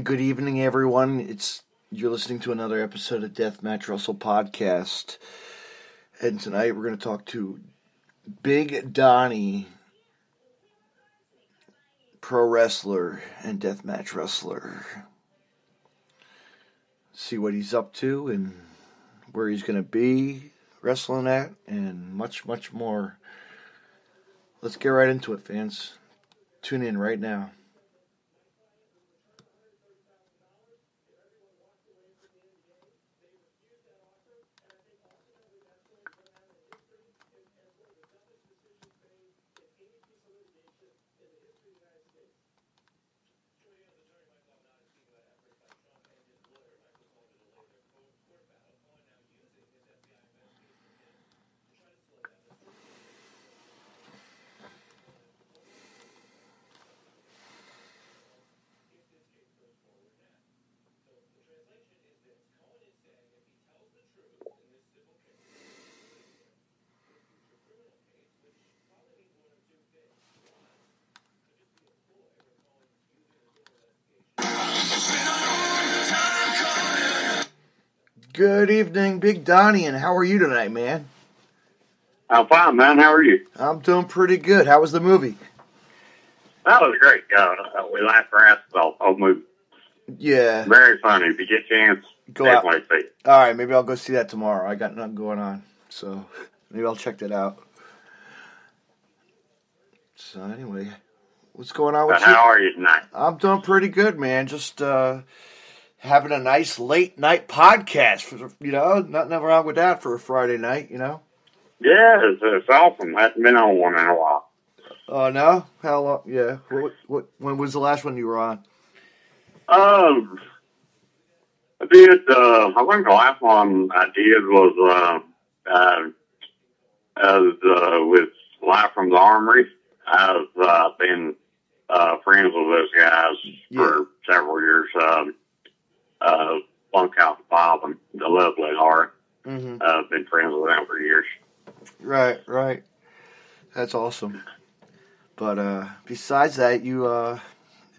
good evening, everyone. You're listening to another episode of Deathmatch Wrestle Podcast, and tonight we're going to talk to Big Donnie, pro wrestler and deathmatch wrestler. See what he's up to and where he's going to be wrestling at, and much, much more. Let's get right into it, fans. Tune in right now. Good evening, Big Donnie, and how are you tonight, man? I'm fine, man. How are you? I'm doing pretty good. How was the movie? That was great. We laughed our asses off the whole movie. Yeah. Very funny. If you get a chance, definitely see it. All right, maybe I'll go see that tomorrow. I got nothing going on, so maybe I'll check that out. So anyway, what's going on with you? How are you tonight? I'm doing pretty good, man. Just having a nice late night podcast. Nothing wrong with that for a Friday night, Yeah, it's awesome. I haven't been on one in a while. Oh, no? How long? Yeah. When was the last one you were on? I did. I think the last one I did was with Live from the Armory. I've been friends with those guys for several years. Bunkhouse Bob and the lovely Laura. Mm-hmm. I've been friends with them for years. Right. That's awesome. But besides that,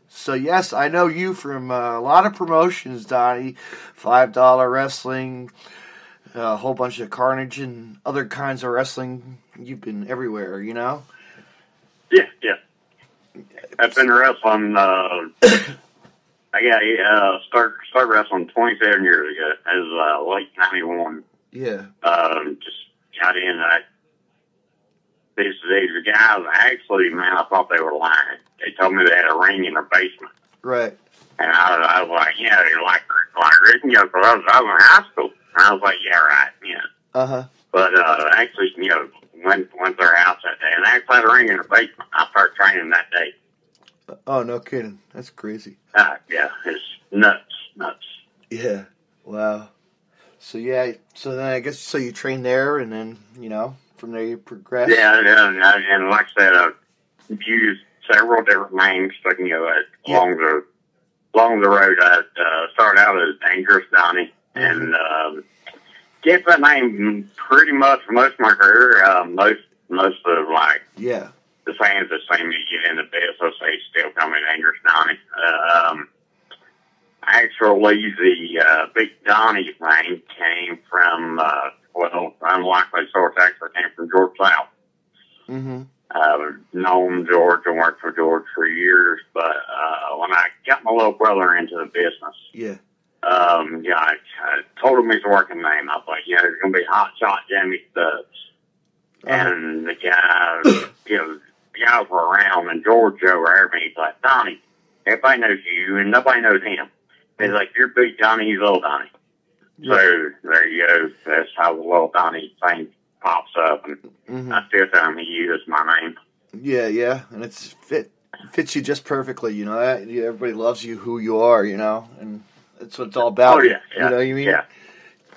so yes, I know you from a lot of promotions, Donnie. $5 Wrestling, a whole bunch of Carnage and other kinds of wrestling. You've been everywhere, you know? Yeah. I've been wrestling, started wrestling 27 years ago. It was late 91. Yeah. Just got in. These guys, actually, man, I thought they were lying. They told me they had a ring in their basement. Right. And I was like, yeah, you're like because I was in high school. And I was like, yeah, right, yeah. Uh-huh. But actually, went to their house that day, and they actually had a ring in their basement. I started training that day. Oh, no kidding. That's crazy. Yeah, it's nuts. Yeah. Wow. So then I guess, you trained there, and then, from there you progressed? Yeah, and like I said, I've used several different names, along the road. I started out as Dangerous Donnie, and get that name pretty much for most of my career. Most of the fans that see me get into business, they still call me Dangerous Donnie. Actually, the Big Donnie name came from, unlikely source, actually came from George South. Mm-hmm. I've known George and worked for George for years, but when I got my little brother into the business, I told him his working name. I was like, there's going to be Hot Shot Jamie Stubbs. And the guys were around, and George overheard me. He's like, Donnie, everybody knows you, and nobody knows him. He's like, you're Big Donnie, he's Little Donnie. Yeah. So there you go. That's how the Little Donnie thing pops up, and I still tell him he used my name. Yeah, and it fits you just perfectly, everybody loves you who you are, and that's what it's all about. Oh, yeah. You know what I mean? Yeah.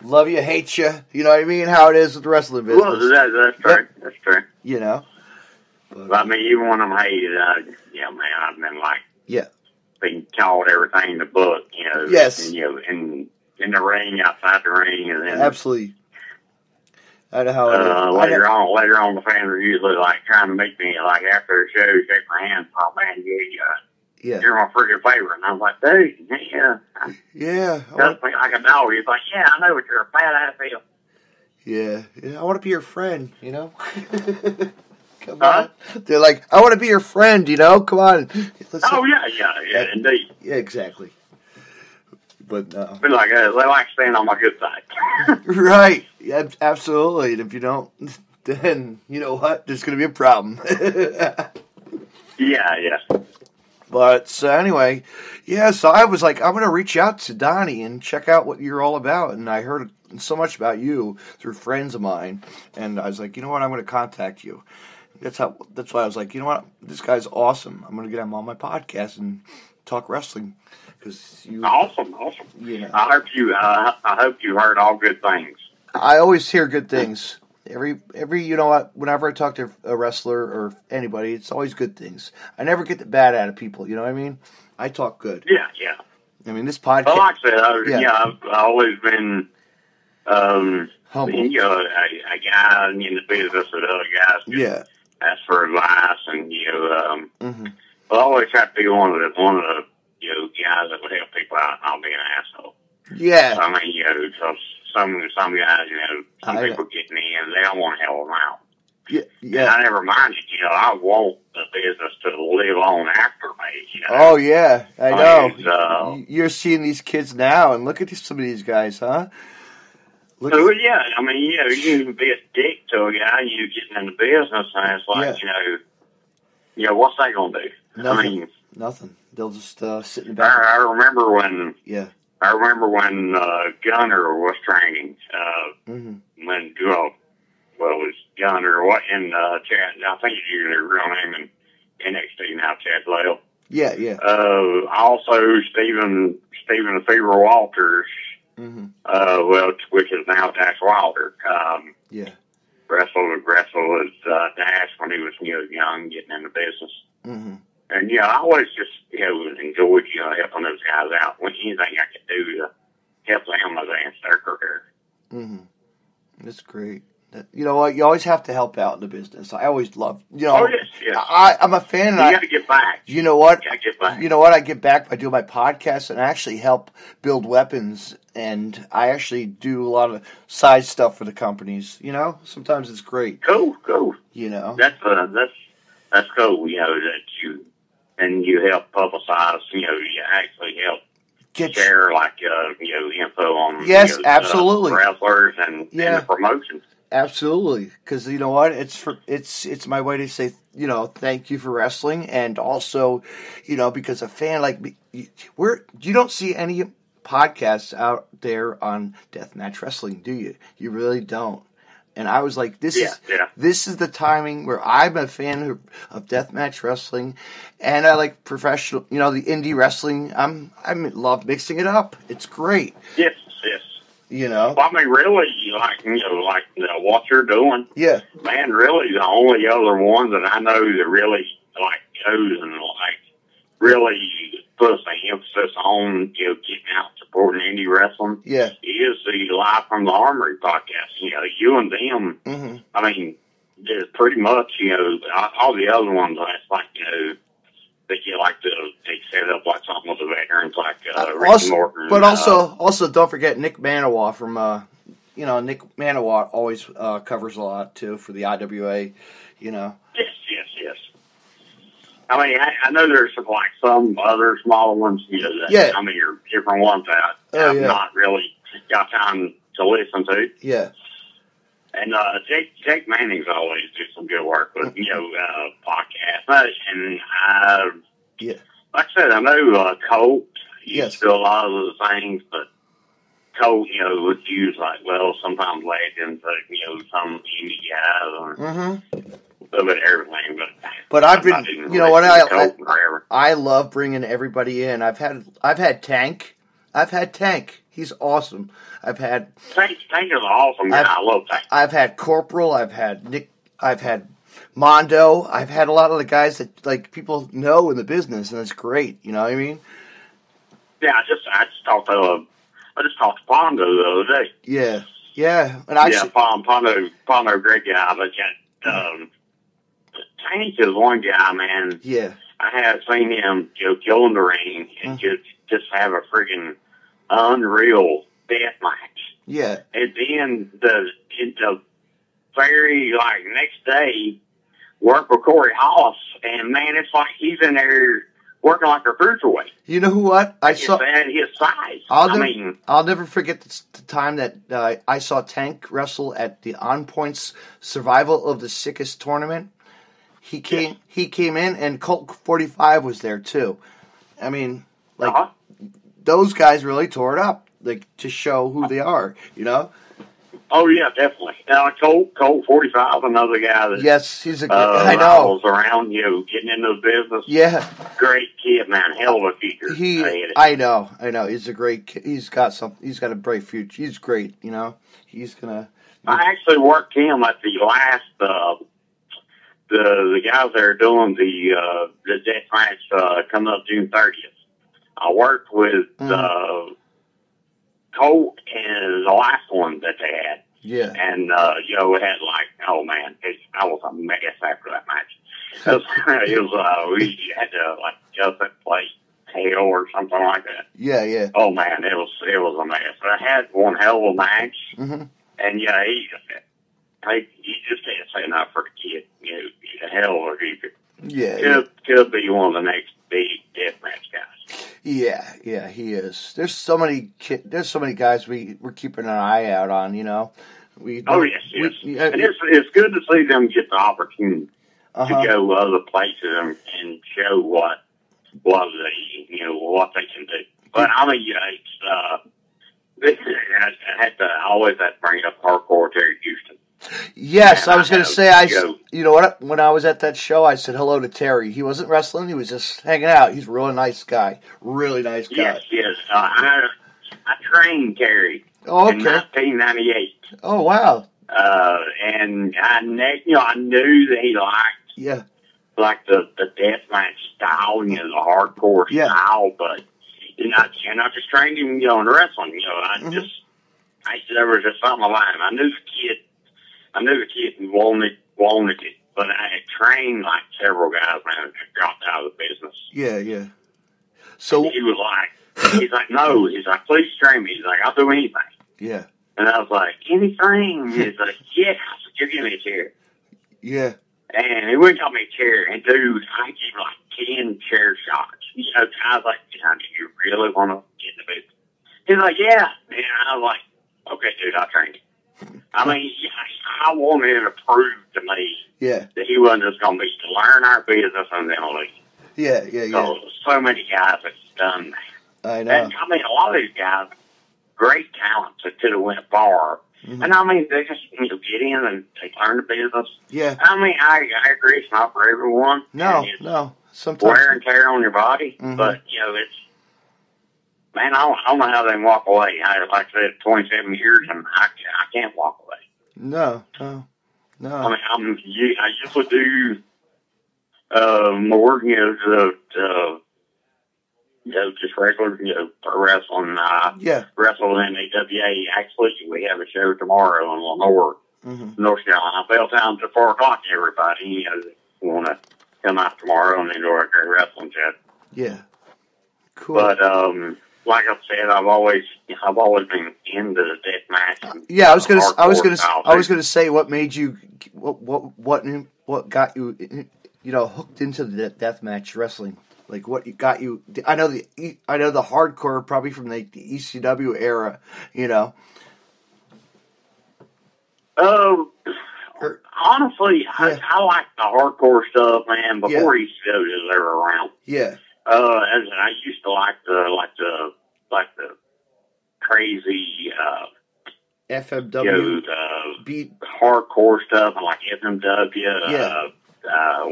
Love you, hate you, you know what I mean? How it is with the wrestling business. Well, that's true. That's true. But, I mean, even when I'm hated, man, I've been being called everything in the book, Yes. And, in the ring, outside the ring, and then absolutely. I know how later on, the fans are usually trying to make me after the show, shake my hand, oh man, Yeah. You're my freaking favorite. And I was like, dude, yeah. Yeah. Does me like a dog. He's like, yeah, I know, but you're a badass feel. Yeah. Yeah. I want to be your friend, you know? Come huh? on. They're like, I want to be your friend, you know? Come on. Oh, yeah, indeed. Yeah, exactly. But no. Be like, they like staying on my good side. Right. Yeah, absolutely. And if you don't, then you know what? There's going to be a problem. Yeah. But so anyway, yeah, so I was like, I'm going to reach out to Donnie and check out what you're all about. And I heard so much about you through friends of mine. And I was like, you know what? I'm going to contact you. That's why I was like, you know what? This guy's awesome. I'm going to get him on my podcast and talk wrestling. Awesome. You know. I hope you heard all good things. I always hear good things. Every you know what? Whenever I talk to a wrestler or anybody, it's always good things. I never get the bad out of people. You know what I mean? I talk good. Yeah. I mean, this podcast. Well, like I said, I've always been, humble. You know, a guy in the business that other guys ask for advice, and I always have to be one of the guys that would help people out, and I'll be an asshole. Yeah. I mean, so some guys, some people getting in, they don't want to help them out. Yeah. And I never minded, I want the business to live on after me. Oh, yeah, I know. You're seeing these kids now, and look at some of these guys, huh? Yeah, I mean, you can be a dick to a guy, you getting in the business, and it's like, what's they going to do? Nothing. They'll just sit in the back. I remember when Gunner was training, when, it was Gunner, in Chad, I think he's using his real name in NXT now, Chad Lyle. Yeah. Also, Stephen Fever Walters, which is now Dash Wilder. Wrestled with Dash when he was young, getting in the business. Mm-hmm. And I always just enjoyed helping those guys out. When anything I could do to help them advance their career. Mm-hmm. That's great. You know what? You always have to help out in the business. I always love. Oh yes. I'm a fan. You got to get back. You know what? You got to get back. You know what? I get back by doing my podcast, and I actually help build weapons, and I actually do a lot of side stuff for the companies. Sometimes it's great. Cool. That's cool. That you help publicize. You actually help share info on absolutely wrestlers and the promotions. Absolutely, because you know what, it's my way to say thank you for wrestling, and also because a fan like me, you don't see any podcasts out there on deathmatch wrestling, do you? You really don't. And I was like, this is the timing where I'm a fan of deathmatch wrestling, and I like professional, the indie wrestling. I love mixing it up. It's great. Yes. Well, I mean, really, what you're doing. Yeah. Man, really, the only other one that I know that really goes and really puts the emphasis on getting out supporting indie wrestling. Yeah. Is the Live from the Armory podcast. You and them. Mm-hmm. I mean, there's pretty much all the other ones. It's that you like to set up something with the veterans, Ricky Morton. But also don't forget Nick Manawa from Nick Manawa always covers a lot too for the IWA. Yes. I mean, I know there's some other smaller ones. I mean, your different ones that I've not really got time to listen to. Yeah. And Jake Manning's always do some good work with podcast. And like I said, I know Colt used to do a lot of the things, but Colt would use sometimes legends, some indie guys, or a little bit of everything. But I've been I love bringing everybody in. I've had Tank. He's awesome. Tank is awesome. I love Tank. I've had Corporal. I've had Nick. I've had Mondo. I've had a lot of the guys that people know in the business, and it's great. You know what I mean? Yeah, I just talked to Pondo the other day. Yeah, and Pondo, great guy, but Tank is one guy, man. Yeah. I have seen him, go in the ring and just have a freaking unreal death match. Yeah. And then the very next day work with Corey Haas, and man, it's like he's in there working like a cruiserweight. You know what? I saw at his size. I'll never forget the time that I saw Tank wrestle at the On Points Survival of the Sickest tournament. He came in, and Colt 45 was there too. I mean, those guys really tore it up, to show who they are. Oh yeah, definitely. Colt 45, another guy that he's a good. I know. Around getting into the business. Yeah, great kid, man. Hell of a future. I know. He's a great kid. He's got a bright future. He's great. He's gonna. I actually worked him at the last. The guys that are doing the death match coming up June 30th. I worked with Colt and the last one that they had. Yeah. And, we had oh man, I was a mess after that match. We had to just play tail or something like that. Yeah, yeah. Oh man, it was a mess. I had one hell of a match. Mm-hmm. And he just can't say enough for the kid. He's a hell of a future. Yeah. Could be one of the next big deathmatch guys. Yeah, he is. There's so many guys we're keeping an eye out on. Yes. And it's good to see them get the opportunity to go other places and show what they can do. But I always have to bring up hardcore Terry Houston. Yes, I was going to say, you know what? When I was at that show, I said hello to Terry. He wasn't wrestling; he was just hanging out. He's a really nice guy. Really nice guy. Yes. I trained Terry in 1998. Oh wow! And I knew that he liked the deathmatch style, the hardcore style. But I just trained him, in wrestling. There was just something about him. I knew the kid wanted it, but I had trained several guys, man, that dropped out of the business. Yeah. So and he was no. He's like, please train me. He's like, I'll do anything. Yeah. And I was like, anything? He's like, yeah. I said, you give me a chair. Yeah. And he went and got me a chair, and dude, I gave 10 chair shots. I was like, do you really want to get in the booth? He's like, yeah. And I was like, okay, dude, I'll train you. I wanted him to prove to me that he wasn't just going to be to learn our business and then leave. Yeah. So many guys have done that. I know. And, a lot of these guys, great talent that could have went far. Mm-hmm. And, they just get in and they learn the business. Yeah. I agree it's not for everyone. No. Sometimes wear and tear on your body, but, it's, man, I don't know how they can walk away. Like I said, 27 years, and I can't walk away. No. I usually do more, just regular, pro wrestling. Wrestle in AWA. Actually, we have a show tomorrow in Lenore, North Carolina. Bell time to 4 o'clock. Everybody, want to come out tomorrow and enjoy a great wrestling show. Yeah. Cool. But like I said, I've always been into the death match. Yeah, I was gonna say, what made you, what got you, hooked into the death match wrestling? Like, what got you? I know the hardcore probably from the ECW era. Honestly, I like the hardcore stuff, man. Before ECW was ever around. Yeah. As I used to like the crazy FMW beat hardcore stuff, like FMW,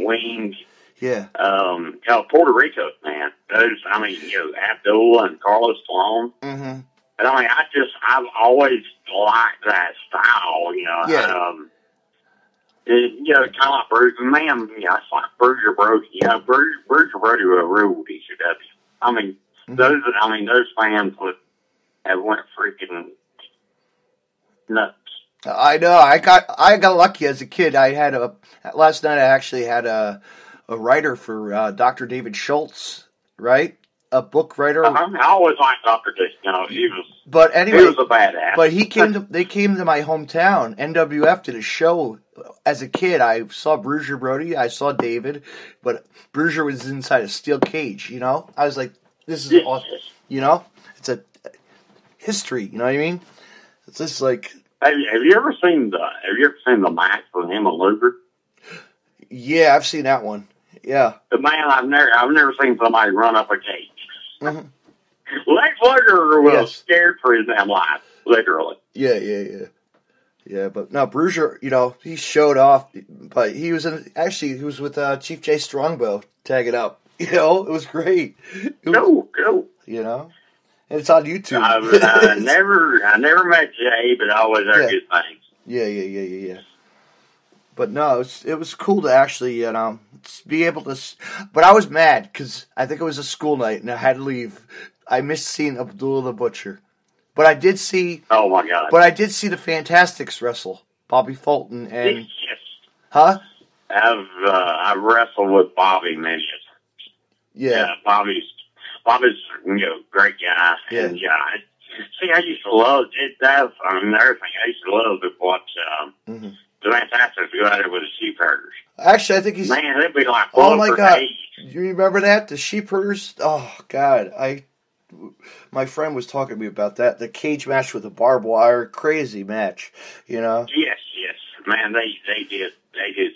Wing, Puerto Rico, man. Those, Abdul and Carlos Sloan. Mm-hmm. But I've always liked that style, kind of like Bruiser, man. It's like Bruiser Brody. Bruiser Brody ruled ECW. Those fans have went freaking nuts. I know. I got lucky as a kid. Last night I actually had a a writer for Dr. David Schultz, right? A book writer. I always liked Dr. D. He was. But anyway, he was a badass. But they came to my hometown. NWF did a show. As a kid, I saw Bruiser Brody. I saw David, but Bruiser was inside a steel cage. I was like, "This is awesome." It's a history. You know what I mean? It's just like. Have you ever seen the match with him and Luger? Yeah, I've seen that one. Yeah. But man, I've never seen somebody run up a cage. Mm-hmm. Lex Luger was scared for his damn life, literally. Yeah, but no, Bruiser, he showed off, but he was with Chief Jay Strongbow tagging up. It was great. Cool. And it's on YouTube. I never met Jay, but I always heard good things. Yeah. But no, it was cool to actually, be able to. But I was mad because I think it was a school night and I had to leave. I missed seeing Abdullah the Butcher, but I did see. Oh my God! But I did see the Fantastics wrestle, Bobby Fulton and. Yes. Huh? I've wrestled with Bobby many. Yeah. Bobby's great guy. Yeah. And I used to love it. Everything. I used to love to watch. The Fantastics go out there with the sheep herders. Actually, I think he's... Man, they'd be like... Oh, my God. You remember that? The sheep herders? Oh, God. My friend was talking to me about that. The cage match with the barbed wire. Crazy match, Yes. Man, they did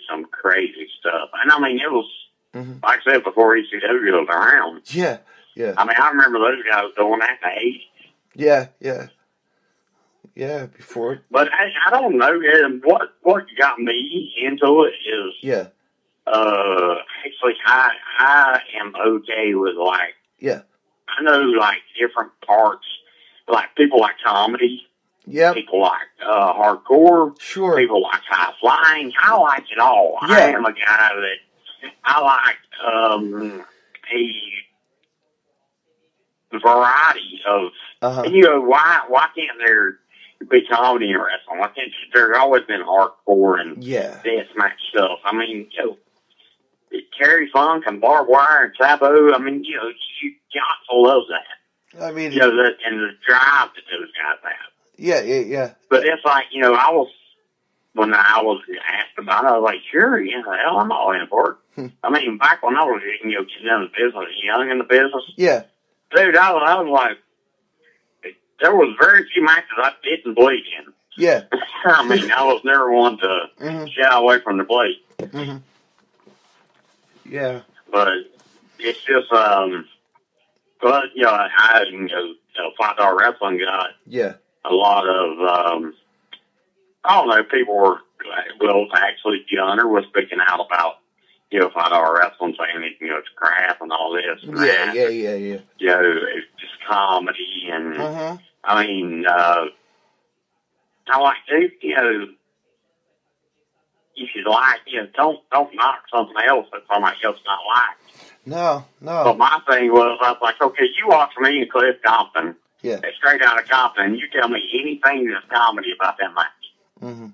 some crazy stuff. And, it was, like I said before, ECW was around. Yeah. I remember those guys doing that in the 80s. Yeah. Yeah, before. But I don't know. What got me into it is actually I am okay with I know different parts, people like comedy. Yeah. People like hardcore. Sure. People like high flying. I like it all. Yeah. I am a guy that I like a variety of. Why can't there be comedy in wrestling? Why can't there's always been hardcore and deathmatch stuff? Terry Funk and barbed wire and Taboo. You got to love that. And the drive that those guys have. Yeah. But it's when I was asked about it, I was like, sure, hell, I'm all in for it. Back when I was, getting in the business, young in the business. Yeah. Dude, I was like, there was very few matches I didn't bleed in. Yeah. I was never one to shy away from the blade. Mm-hmm. Yeah. But it's just, I $5 wrestling got a lot of, I don't know, people were, actually, Gunner was speaking out about, $5 wrestling, saying it's crap and all this. And Yeah. It's just comedy and, I like, dude, you should don't knock something else that somebody else not like. No. But my thing was, I was like, okay, you watch me and Cliff Compton. Yeah. Straight out of Compton, and you tell me anything that's comedy about that match. Mm-hmm.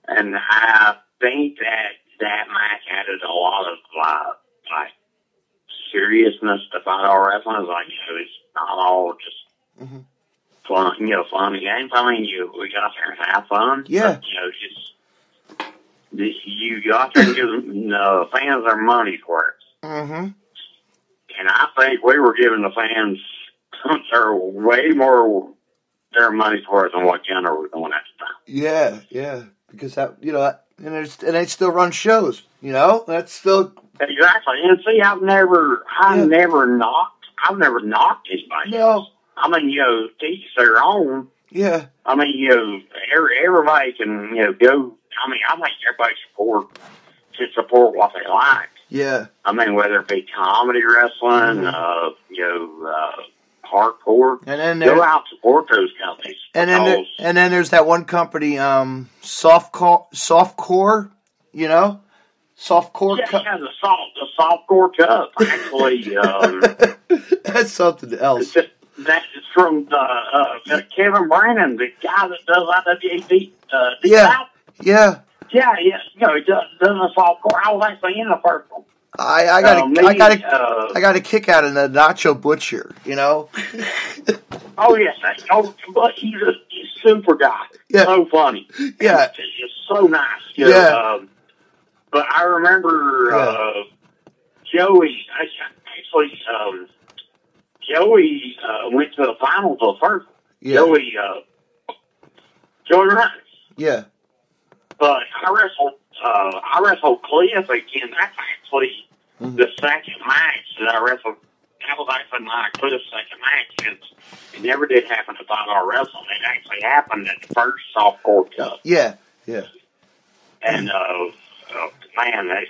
And I think that match added a lot of, seriousness to $5 wrestling. It's not all just fun, fun and games. We got there and have fun. Yeah. But, you got there and give the fans their money's worth. Mm-hmm. And I think we were giving the fans way more their money's worth than what Gunner was doing at the time. Yeah. Because that, and they still run shows, that's still. Exactly. And see, I've never knocked anybody. No. Teach their own. Yeah. Everybody can, go. I think everybody should support what they like. Yeah. Whether it be comedy wrestling, hardcore, and then go out and support those companies. And then there's that one company, softcore, softcore. The softcore cup. Actually, that's something else. That's from Kevin Brannon, the guy that does IWAD. Yeah. Yeah, you know, it doesn't soft core. I was actually in the first one. I got a kick out of the Nacho Butcher, you know. Oh yes, but he's a super guy. Yeah. So funny. Yeah, he's so nice. You yeah. know, but I remember Joey. Actually, Joey went to the finals of the first. Yeah. Joey Ryan. Yeah. But I wrestled Cliff again. That's actually the second match that I wrestled. That was actually my Cliff's second match. It never did happen at 5-hour wrestling. It actually happened at the first softcore cup. Yeah, yeah. And, man, I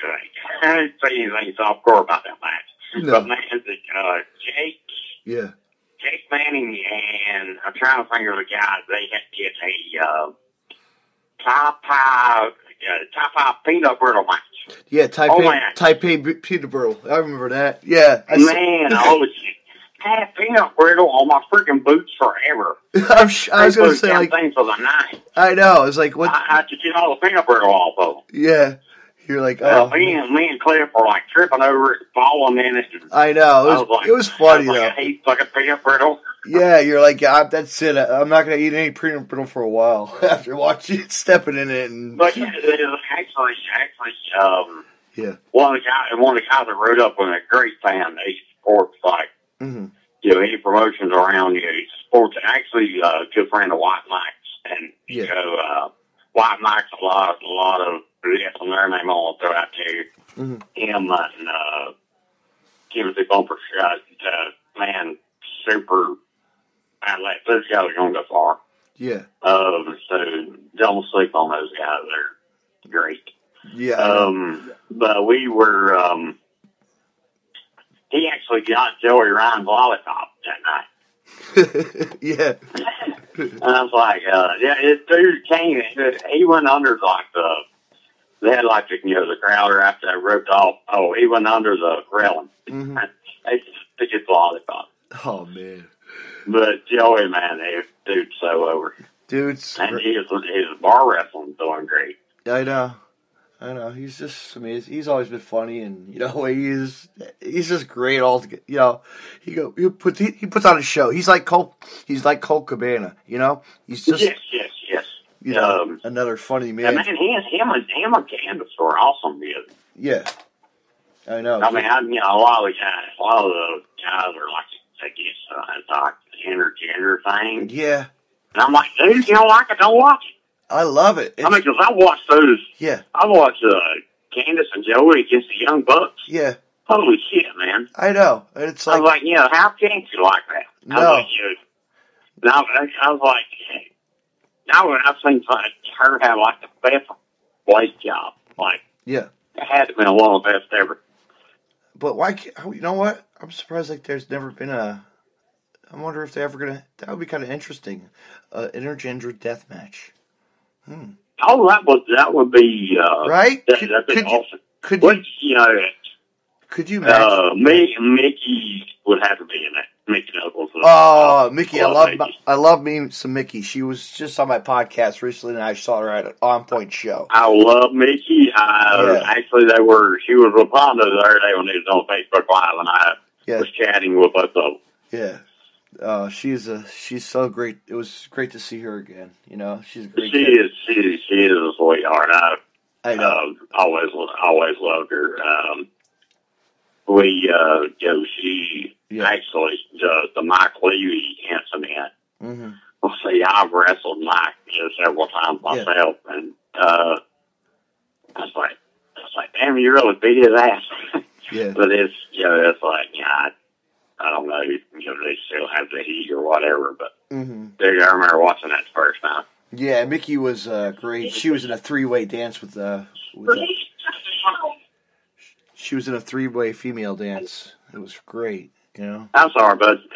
didn't say anything softcore about that match. No. But, man, Jake. Yeah. Jake Manning and I'm trying to think of the guys. They had to get a top five peanut brittle match. Yeah, Taipei peanut brittle. I remember that. Yeah. I had peanut brittle on my freaking boots forever. I was going to say, like, things for the night. I know. I was like, what? I had to get all the peanut brittle off of them. Yeah. You're like, oh. Me and Cliff were like tripping over it, falling in it. I know. It was funny, though. I hate fucking peanut brittle. Yeah, you're like, that's it. I'm not going to eat any peanut brittle for a while after watching it, stepping in it. But yeah, actually, yeah. One of the guys that rode up with a great fan. He supports like, you know, any promotions around you. He supports actually a good friend of White Mike's, and you know, White Mike's a lot of yes, on their name I'll throw out to him and Timothy Bumper Shot, man, super. Those guys are going to go far. Yeah. So don't sleep on those guys. They're great. Yeah. But we were, he actually got Joey Ryan's lollipop that night. Yeah. And I was like, this dude came, he went under like they had like, you know, the crowder after they roped off. Oh, he went under the railing. They just took his lollipop. Oh, man. But Joey, man, dude's so over. And his bar wrestling doing great. I know. He's just amazing. He's always been funny, and you know he's just great altogether. You know, he puts on a show. He's like Colt Cabana. You know, he's just yes. You know, another funny man. Man, him and Candace are awesome, dude. Yeah, I know. I mean, a lot of the guys are like, I guess, it's like intergender thing. Yeah. And I'm like, dude, if you don't like it, don't watch it. I love it. I mean, because I watched those. Yeah. I watched Candace and Joey against the Young Bucks. Yeah. Holy shit, man. I know. It's like, I was like, you know, how can't you like that? No. I was like, now when I've seen her have like the best blade job, like, yeah, it had to be one of the best ever. But why can't, you know what? I'm surprised like there's never been I wonder if they're ever going to, that would be kind of interesting, intergender death match. Oh, that would be, right? That'd be awesome. Could you imagine? Mickey would have to be in that. Mickey Knuckles. Oh, Mickey! I love me some Mickey. She was just on my podcast recently, and I saw her at an On Point show. I love Mickey. Actually, she was with Pondo the other day when he was on Facebook Live, and I was chatting with both of them. Yeah. She's so great. It was great to see her again. You know, she's a great. She is a sweetheart. I know. Always loved her. She actually does the Mike Levy incident. Well, see, I've wrestled Mike several times myself, and I was like, damn, you really beat his ass. Yeah. But it's like, I don't know, they still have the heat or whatever, but I remember watching that the first time. Yeah, Mickey was great. She was in a three-way dance with she was in a three-way female dance. It was great, you know. I'm sorry, but it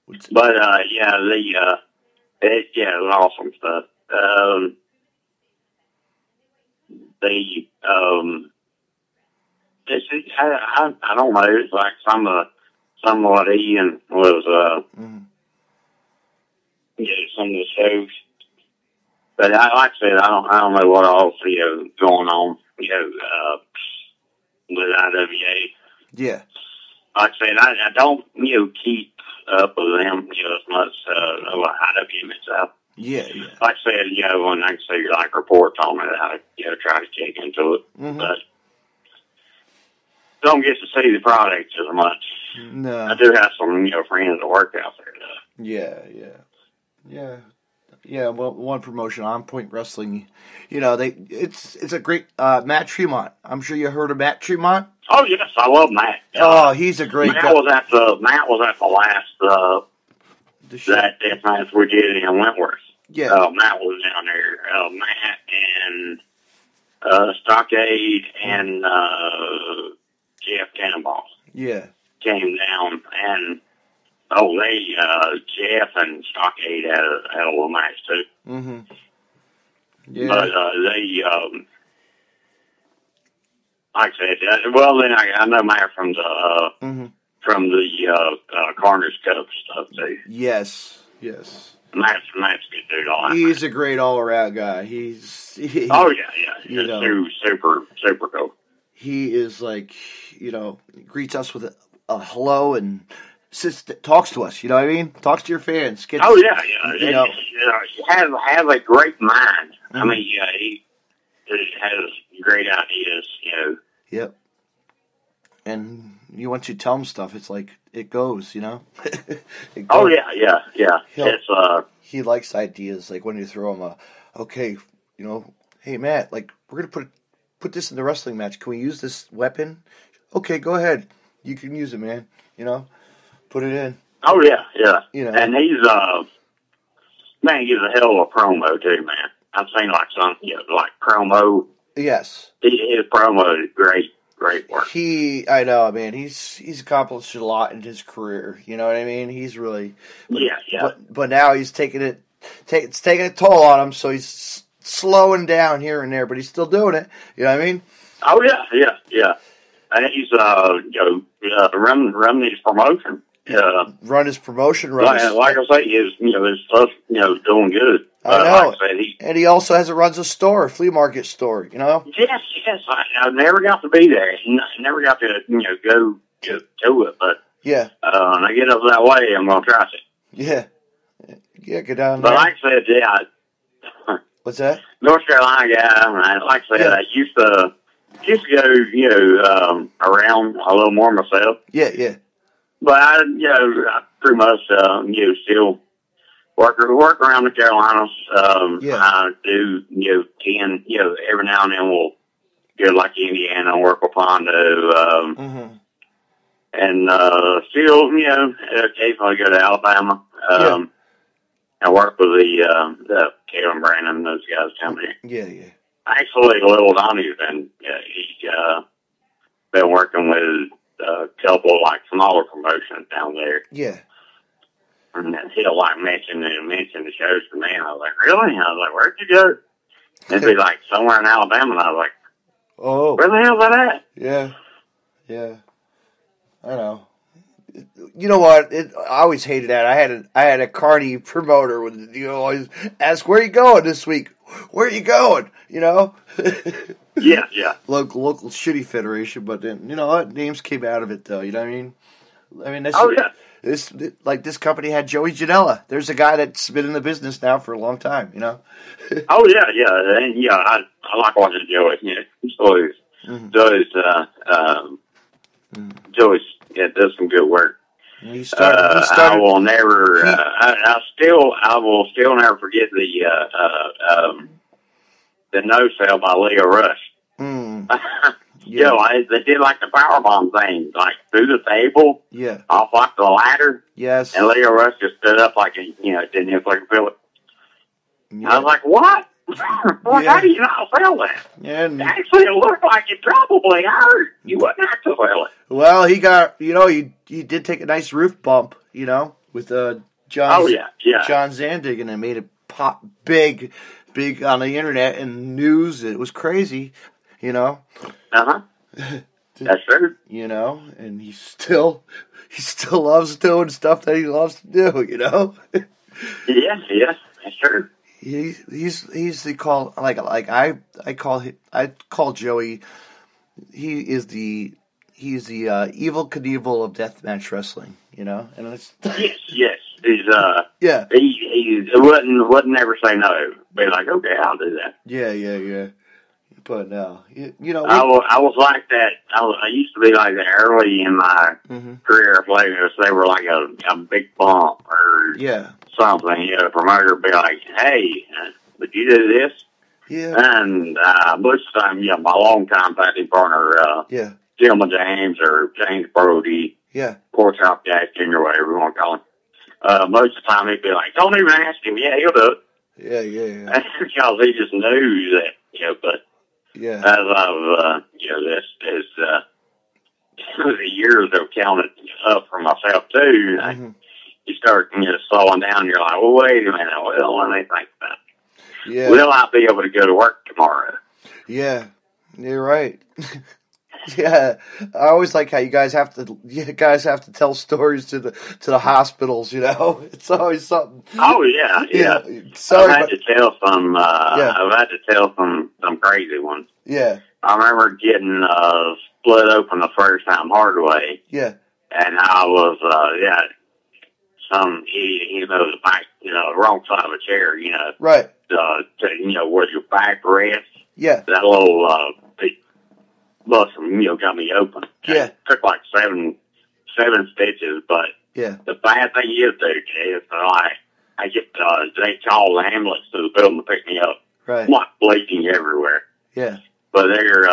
was awesome stuff. I don't know. It's like some of what Ian was. Some of the shows. But like I said, I don't know what else going on with IWA. Yeah. Like I said, I don't keep up with them as much what IWA itself. Yeah. Like I said, when I see like reports on it, I try to check into it, but don't get to see the product as much. No. I do have some friends that work out there though. Yeah. Well, one promotion on Point Wrestling, it's a great Matt Tremont. I'm sure you heard of Matt Tremont. Oh yes, I love Matt. Oh, he's a great guy. Matt was at the last that death match we did in Wentworth. Yeah. Matt was down there. Matt and Stockade and Jeff Cannonball. Yeah. Came down and Jeff and Stockade had a little match too. Mm-hmm. Yeah. But like I said, well then I know Matt from the Carter's Cup stuff too. Yes. Matt's good dude. He's a great all-around guy. He's super cool. He is greets us with a hello and talks to us. You know what I mean? Talks to your fans. He has a great mind. Mm-hmm. I mean, he has great ideas. Yep. And once you tell him stuff, it's like it goes. It goes. Oh yeah. He likes ideas. Like when you throw him hey Matt, like we're gonna put this in the wrestling match. Can we use this weapon? Okay, go ahead. You can use it, man. Put it in. Oh yeah. And he's he's a hell of a promo too, man. I've seen some promo. Yes. His promo is great work. I know, man. He's accomplished a lot in his career. You know what I mean? He's really. But now he's taking it. It's taking a toll on him, so he's slowing down here and there, but he's still doing it. You know what I mean? Oh yeah. And he's running his promotion. Run his promotion. Like I say, his stuff doing good. I know. Like I said, and he also runs a flea market store. Yes. I never got to be there. Never got to go to it, but yeah. When I get up that way, I'm gonna try to. Yeah, get down there. But like I said, what's that? North Carolina guy. Like I said, I used to go around a little more myself. Yeah. But I pretty much still work around the Carolinas. I do every now and then we'll go like Indiana, work with Pondo, and still occasionally go to Alabama. I work with the Caleb Brandon, those guys down there. Yeah. Actually, Little Donnie's been been working with a couple smaller promotions down there. Yeah. And he'll mention the shows to me. And I was like, really? And I was like, where'd you go? And it'd be somewhere in Alabama. And I was like, oh, where the hell's that at? Yeah. I know. You know what? I always hated that. I had a Carney promoter with always ask, where are you going this week? Where are you going? Yeah. Local shitty federation, but then what? Names came out of it though. You know what I mean? That's, this company had Joey Janela. There's a guy that's been in the business now for a long time. Oh yeah, and I like watching Joey. He's always Joey does some good work. He started. I will never. I will still never forget the no sale by Leo Rush. They did the powerbomb thing, through the table, off the ladder. Yes. And Leo Rush just stood up didn't even feel it. Yeah. I was like, what? How do you not feel that? Yeah, actually, it looked like it probably hurt. You wouldn't have to feel it. Well, he got, he did take a nice roof bump, with John Zandig, and it made it pop big on the internet and news. It was crazy, That's true. And he still loves doing stuff that he loves to do, Yeah, that's true. He's the call I call Joey. He's the Evil Knievel of deathmatch wrestling, and it's yes. He's yeah. He wouldn't never say no. Be like, okay, I'll do that. Yeah. But no, I was like that. I used to be like that early in my career. Players, they were like a big bump or something. The promoter would be like, "Hey, would you do this?" Yeah. And most of the time, my longtime fighting partner, Jim James or James Brody, Pork Chop Jack Jr., whatever you want to call him. Most of the time, he'd be like, "Don't even ask him. Yeah, he'll do it." Yeah. That's because he just knew that, but. Yeah. As I've, the years have counted up for myself too, you start, slowing down. You're like, well, wait a minute. Well, let me think about it. Yeah. Will I be able to go to work tomorrow? Yeah. You're right. Yeah. I always like how you guys have to tell stories to the hospitals. It's always something. Oh yeah. Sorry, I've had to tell some. I've had to tell some crazy ones. Yeah. I remember getting split open the first time hard way. Yeah. And I was the back, the wrong side of a chair, right. Where your back rests. Yeah. That little big muscle, got me open. Yeah. It took like seven stitches, but the bad thing is, dude, is I get they call the ambulance to the building to pick me up. Right. I'm like bleeding everywhere. Yeah. But they're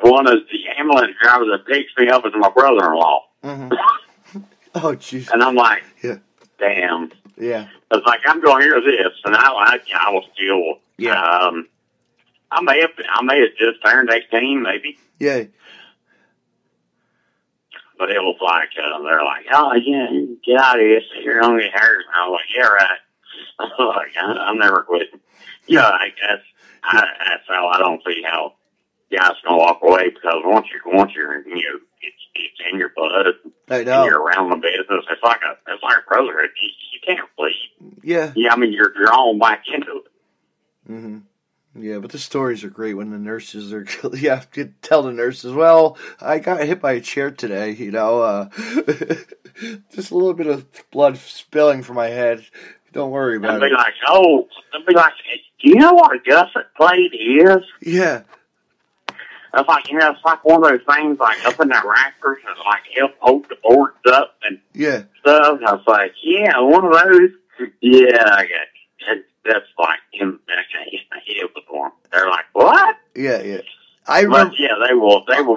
one of the ambulance drivers that picks me up is my brother-in-law. Mm-hmm. Oh, jeez. And I'm like, damn. Yeah. I was like, I'm going to hear this, and I was still. Yeah. I may have just turned 18, maybe. Yeah. But it was like they're like, oh yeah, get out of here, so you're gonna get hurt. And I was like, yeah, right. I was like, I'm never quitting. Yeah, I guess that's how I don't see how guys gonna walk away, because once you're it's in your blood. I know. And you're around the business. It's like a brotherhood. You can't leave. Yeah. Yeah, I mean you're all back into it. Mhm. Yeah, but the stories are great when the nurses are. Yeah, you tell the nurses, well, I got hit by a chair today. Just a little bit of blood spilling from my head. Don't worry about it. They'll be like, do you know what a gusset plate is? Yeah. It's like, it's like one of those things like up in the rafters and like help hold the boards up and stuff. I was like, yeah, one of those. Yeah, I got it. That's like him back in my head with one. They're like, what? Yeah. They will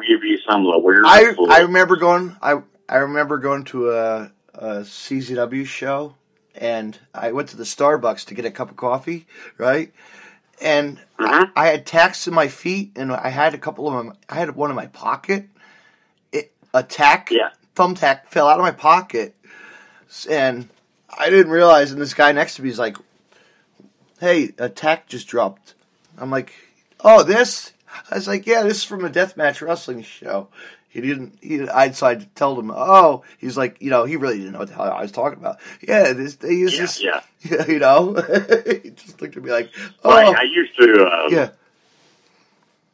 give you some of the weird. I remember going to a CZW show, and I went to the Starbucks to get a cup of coffee, right? And I had tacks in my feet, and I had a couple of them. I had one in my pocket. Thumbtack fell out of my pocket, and I didn't realize. And this guy next to me is like, hey, a tack just dropped. I'm like, oh, this? I was like, yeah, this is from a deathmatch wrestling show. I decided to tell him, oh, he's like, he really didn't know what the hell I was talking about. Yeah, they use this. Yeah. He just looked at me like, oh. Like I used to,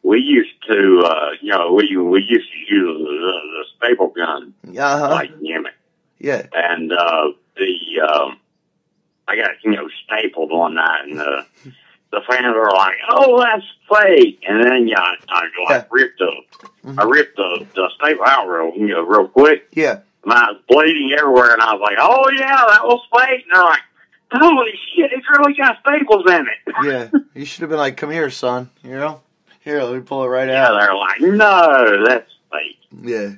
we used to, we used to use the staple gun. Like gimmick. Yeah. And, I got, stapled one night, and the fans were like, oh, that's fake. And then, I ripped the staple out real quick. Yeah. And I was bleeding everywhere, and I was like, oh, yeah, that was fake. And they're like, holy shit, it's really got staples in it. Yeah. You should have been like, come here, son. Here, let me pull it right out. Yeah, they're like, no, that's fake. Yeah.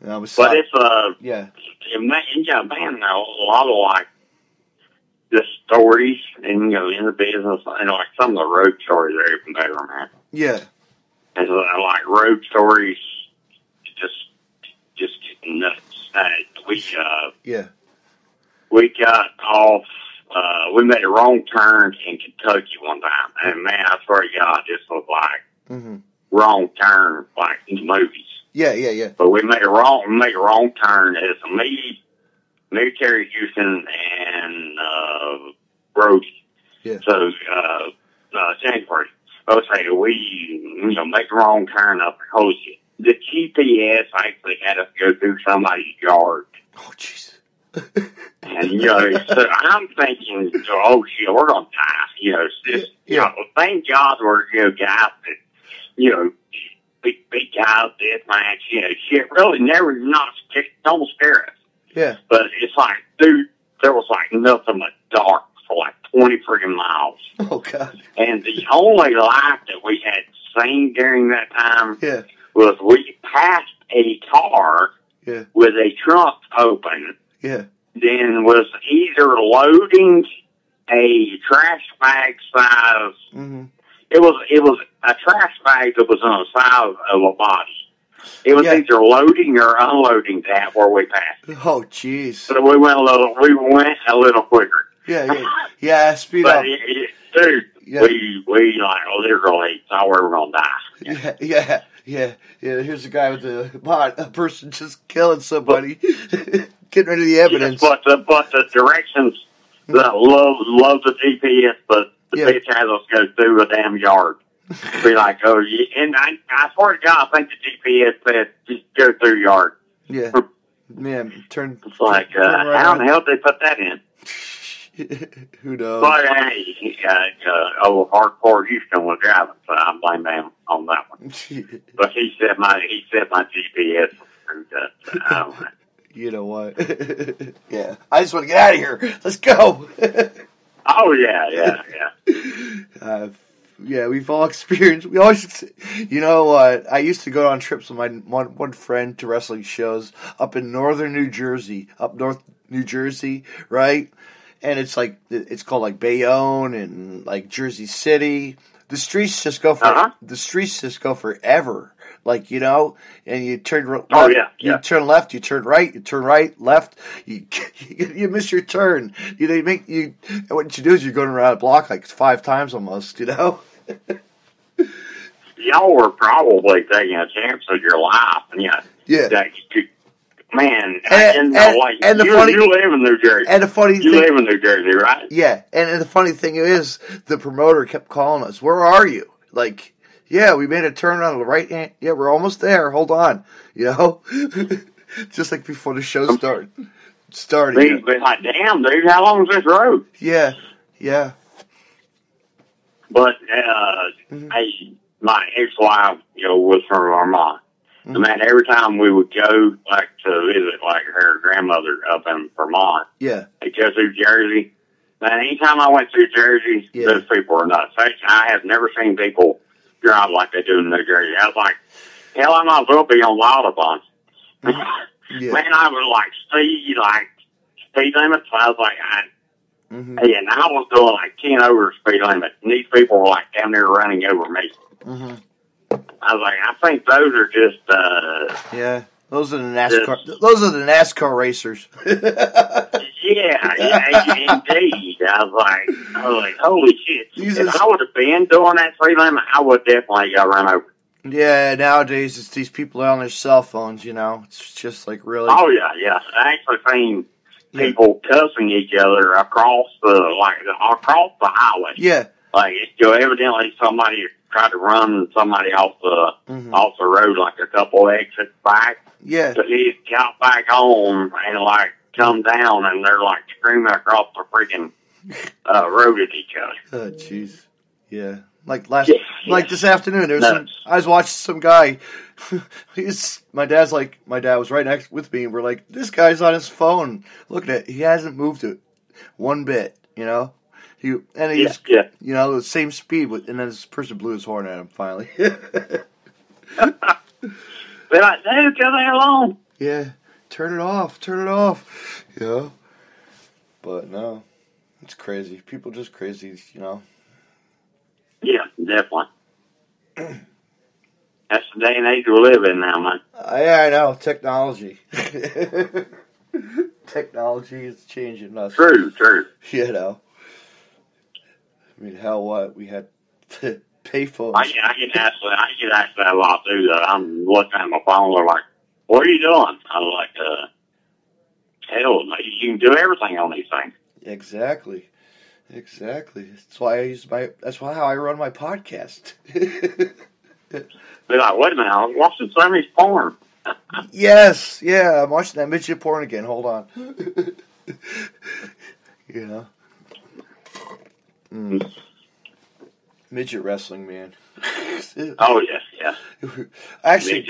But it's, man, a lot of, like, the stories, and, in the business, like, some of the road stories are even better, man. Yeah. And, like, road stories, just getting nuts. We got off, we made a wrong turn in Kentucky one time, and, man, I swear to God, this was like, wrong turn, like, in the movies. Yeah. But we made a wrong turn as me, Terry Houston, and Brody. Yeah. So, January. Okay, we, make the wrong turn up because the GPS actually had us go through somebody's yard. Oh, jeez. And, so I'm thinking, oh, shit, we're going to die. It's just, thank God we're, guys that, big guys, this, man, shit really never, don't scare us. Yeah. But it's like, dude, there was like nothing but dark for like 20 freaking miles. Oh, God. And the only light that we had seen during that time was we passed a car with a trunk open. Yeah. Then was either loading a trash bag size. Mm-hmm. It was a trash bag that was on the size of a body. It was either loading or unloading that where we passed. Oh, jeez. So we went a little quicker. Yeah, speed up. Dude, we literally thought we were going to die. Yeah. Here's a guy with a person just killing somebody, getting rid of the evidence. But the directions, love the GPS, but the bitch has us go through a damn yard. Be like, oh, and I swear to God, I think the GPS said just go through yard. Yeah. Man, turn. It's like, right how in the hell did they put that in? Who knows? But hey, hardcore Houston was driving, so I blame him on that one. But he said my GPS approved that. So I don't know. You know what? Yeah, I just want to get out of here. Let's go. Oh yeah. Yeah, we've all experienced. We always, I used to go on trips with my one friend to wrestling shows up in north New Jersey, right? And it's like it's called like Bayonne and like Jersey City. The streets just go forever. Like, and you turn left, you turn left, you turn right, left. You miss your turn. What you do is you're going around a block like 5 times almost. Y'all were probably taking a chance of your life, and man, you live in New Jersey. And the funny thing, live in New Jersey, right? Yeah, and the funny thing is, the promoter kept calling us. Where are you? Like, we made a turn on the right hand. Yeah, we're almost there. Hold on, just like before the show started. Like, damn, dude, how long is this road? Yeah. But my ex-wife, was from Vermont. And man, every time we would go like to visit like her grandmother up in Vermont, they go through Jersey. Man, anytime I went through Jersey, those people were nuts. I have never seen people drive like they do in New Jersey. I was like, hell, I might as well be on Audubon. Man, I would like see speed limits. I was like, and I was doing like 10 over speed limit, and these people were like down there running over me. Mm-hmm. I was like, I think those are just those are the NASCAR. Those are the NASCAR racers. Indeed. I was like, holy shit! If I would have been doing that speed limit, I would definitely got run over. Yeah, nowadays it's these people on their cell phones. It's just like really. Oh yeah. I actually seen people cussing each other across the highway. Yeah. Like, evidently somebody tried to run somebody off the road, like a couple exits back. Yeah. So he got back on and come down, and they're screaming across the freaking road at each other. Oh, jeez. Yeah. Like this afternoon, I was watching some guy. My dad was right next with me, and we're like, this guy's on his phone. Look at it. He hasn't moved it one bit, He's the same speed, and then this person blew his horn at him finally. They're like, dude, get that alone. Yeah, turn it off. But no, it's crazy. People just crazy, Yeah, definitely. That's the day and age we live in now, man. Yeah, I know. Technology. Technology is changing us. True. I mean, hell, what? We had payphones. I get asked that a lot, too. I'm looking at my phone, they're like, what are you doing? I'm like, hell, you can do everything on these things. Exactly. Exactly. That's why I use how I run my podcast. They're like, wait a minute, I was watching somebody's porn. Yes, yeah, I'm watching that midget porn again. Hold on. You know? Midget wrestling, man. Oh, yes, yeah. Actually,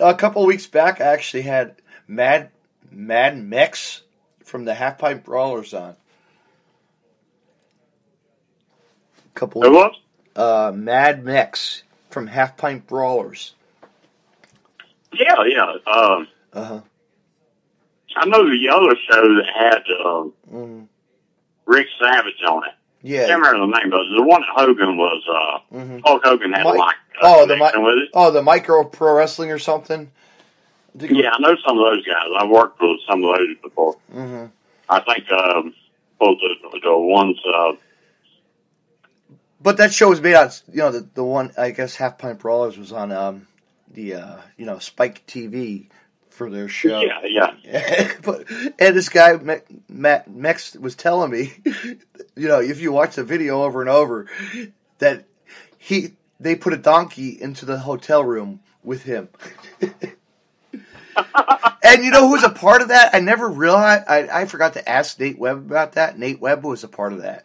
a couple of weeks back, I actually had Mad Mex from the Half Pint Brawlers on. Who was? Mad Mex from Half Pint Brawlers. Yeah. I know the other show that had Rick Savage on it. Yeah. I can't remember the name, but the one that Hogan was, Hulk Hogan had the Micro Pro Wrestling or something? Yeah, I know some of those guys. I've worked with some of those before. Mm-hmm. I think both the ones... but that show was made on, the one, I guess, Half Pint Brawlers was on Spike TV for their show. Yeah. And this guy, Matt Mex, was telling me, if you watch the video over and over, that they put a donkey into the hotel room with him. And you know who's a part of that? I never realized. I forgot to ask Nate Webb about that. Nate Webb was a part of that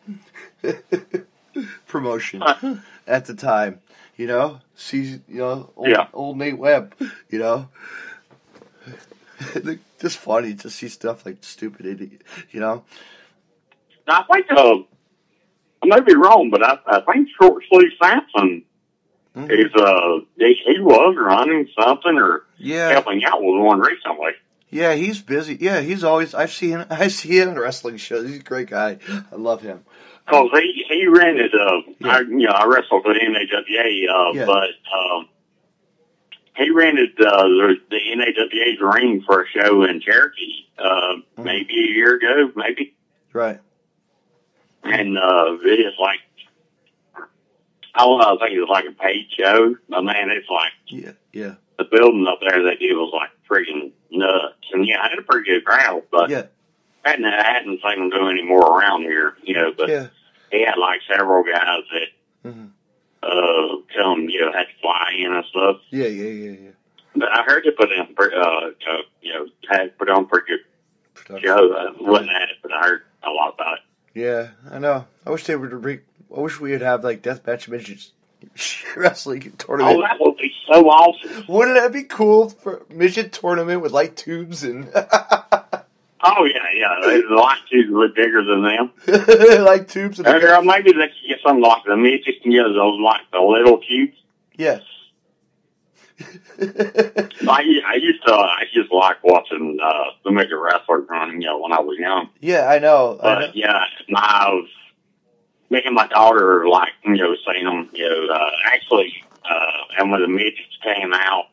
promotion at the time. Old Nate Webb. Just funny to see stuff like stupid idiot. Now, I think I may be wrong, but I think Short Sleeve Sampson. He was running something or helping out with one recently. Yeah, he's busy. Yeah, he's always. I see him in wrestling shows. He's a great guy. I love him. Because he rented. I wrestled with NAWA, but he rented the NAWA's ring for a show in Cherokee. Maybe a year ago, maybe. Right. And it is like. I don't know, I think it was like a paid show. But man, it's like yeah. The building up there they did was like freaking nuts. And I had a pretty good crowd, but I hadn't seen them do any more around here, but he had like several guys that come, had to fly in and stuff. Yeah. But I heard they put on pretty good show. I wasn't at it, but I heard a lot about it. Yeah, I know. I wish they would I wish we would have like deathmatch midget wrestling tournament. Oh, that would be so awesome! Wouldn't that be cool for midget tournament with light tubes and? Oh yeah. The light tubes were bigger than them. Light tubes. And maybe they could get something like the midget can get those like the little tubes. Yes. I used to like watching the midget wrestlers running, when I was young. Yeah, I know. But I was making my daughter like, seeing them, actually, and when the midgets came out,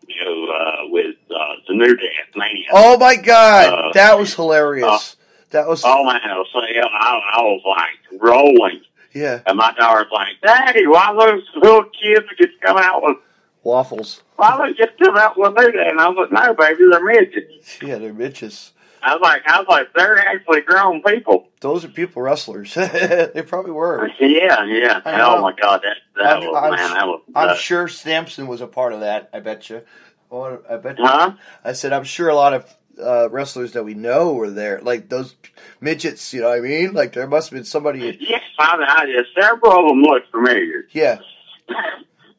with the New Death Mania. Oh my God, that was hilarious. That was. Oh man, I was like rolling. Yeah. And my daughter's like, Daddy, why those little kids just come out with waffles? Why they just come out with New Death? And I was like, no, baby, they're midgets. Yeah, they're midgets. I was like, they're actually grown people. Those are people wrestlers. They probably were. Yeah. Oh my God, that was. I'm sure Samson was a part of that. I bet you. I bet you. Huh? I said I'm sure a lot of wrestlers that we know were there, like those midgets. You know what I mean? Like there must have been somebody. Yes, several of them look familiar. Yeah.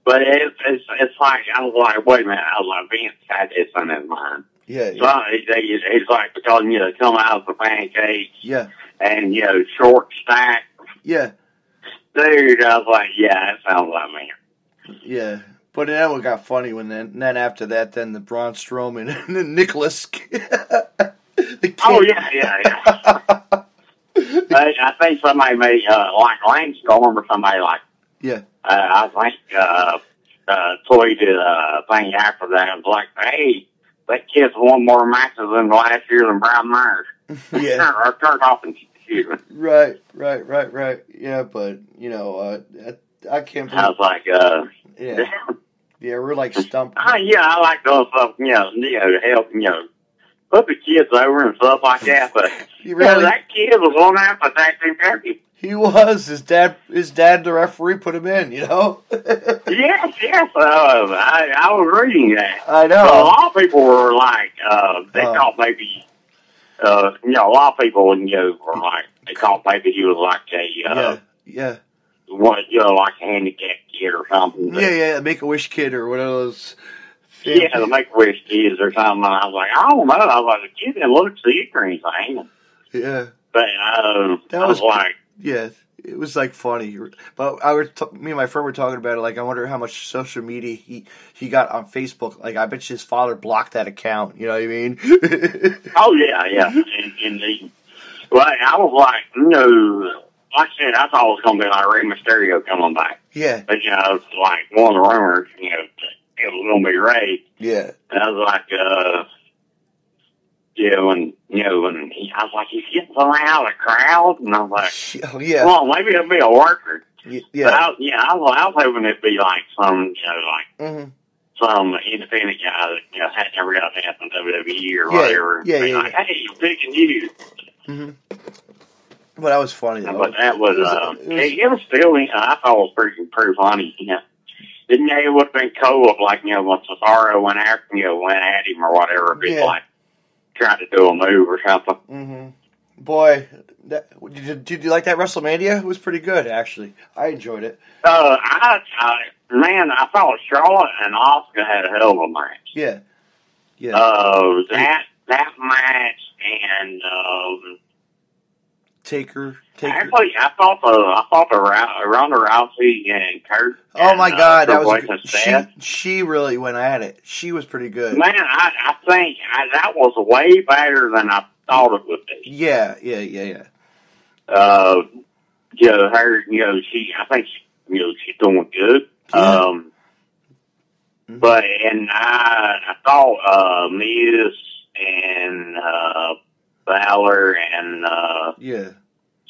But it's like I was like, wait a minute, I was like, Vince had this on his mind. Yeah. So it's like because come out of the pancakes. Yeah. And short stack. Yeah. Dude, I was like, that sounds like me. Yeah. But then it got funny when then after that, then the Braun Strowman and then Nicholas. Oh yeah. I think somebody made like Landstorm or somebody like. Yeah. I think tweeted a thing after that. I was like, hey, that kid's won more matches than last year than Brian Myers. Yeah. Or Kurt Hawkins. Right. Yeah, but I can't believe. I was like, yeah, we're like stumped. I like those stuff. Help put the kids over and stuff like that. But that kid was on out for tag team champion. He was. His dad, the referee, put him in, you know? Yes. I was reading that. I know. So a lot of people were like, they thought maybe, a lot of people, were like, they thought maybe he was like like a handicapped kid or something. But, the Make-A-Wish kid or one of those. Yeah, the Make-A-Wish kids or something. And I was like, I don't know. I was like, the kid didn't look sick or anything. Yeah. But I was like, yeah, it was like funny. But me and my friend were talking about it. Like, I wonder how much social media he got on Facebook. Like, I bet you his father blocked that account. You know what I mean? Oh yeah. And well, I was like, like I said, I thought it was going to be like Rey Mysterio coming back. Yeah. But it's like one of the rumors, it was going to be Rey. Yeah. And I was like, when I was like, he's getting something out of the crowd, and I was like, well, maybe it'll be a worker. Yeah. But I was hoping it'd be like some, some independent guy that had never got a chance in WWE or whatever. Yeah. Like, hey, I'm picking you. Mm-hmm. But that was funny, though. But that was, it was still, I thought it was pretty funny. Didn't you? It would have been cool if, like, when Cesaro went after, went at him or whatever, if he's like, trying to do a move or something. Mm-hmm. Boy, did you like that WrestleMania? It was pretty good, actually. I enjoyed it. I thought Charlotte and Asuka had a hell of a match. Yeah. That match and Taker. Actually, I thought the Ronda Rousey and Kurt. Oh my God, that was she really went at it. She was pretty good. Man, I think that was way better than I thought it would be. Yeah. Her, I think she's doing good. Yeah. But I thought Miz and Balor and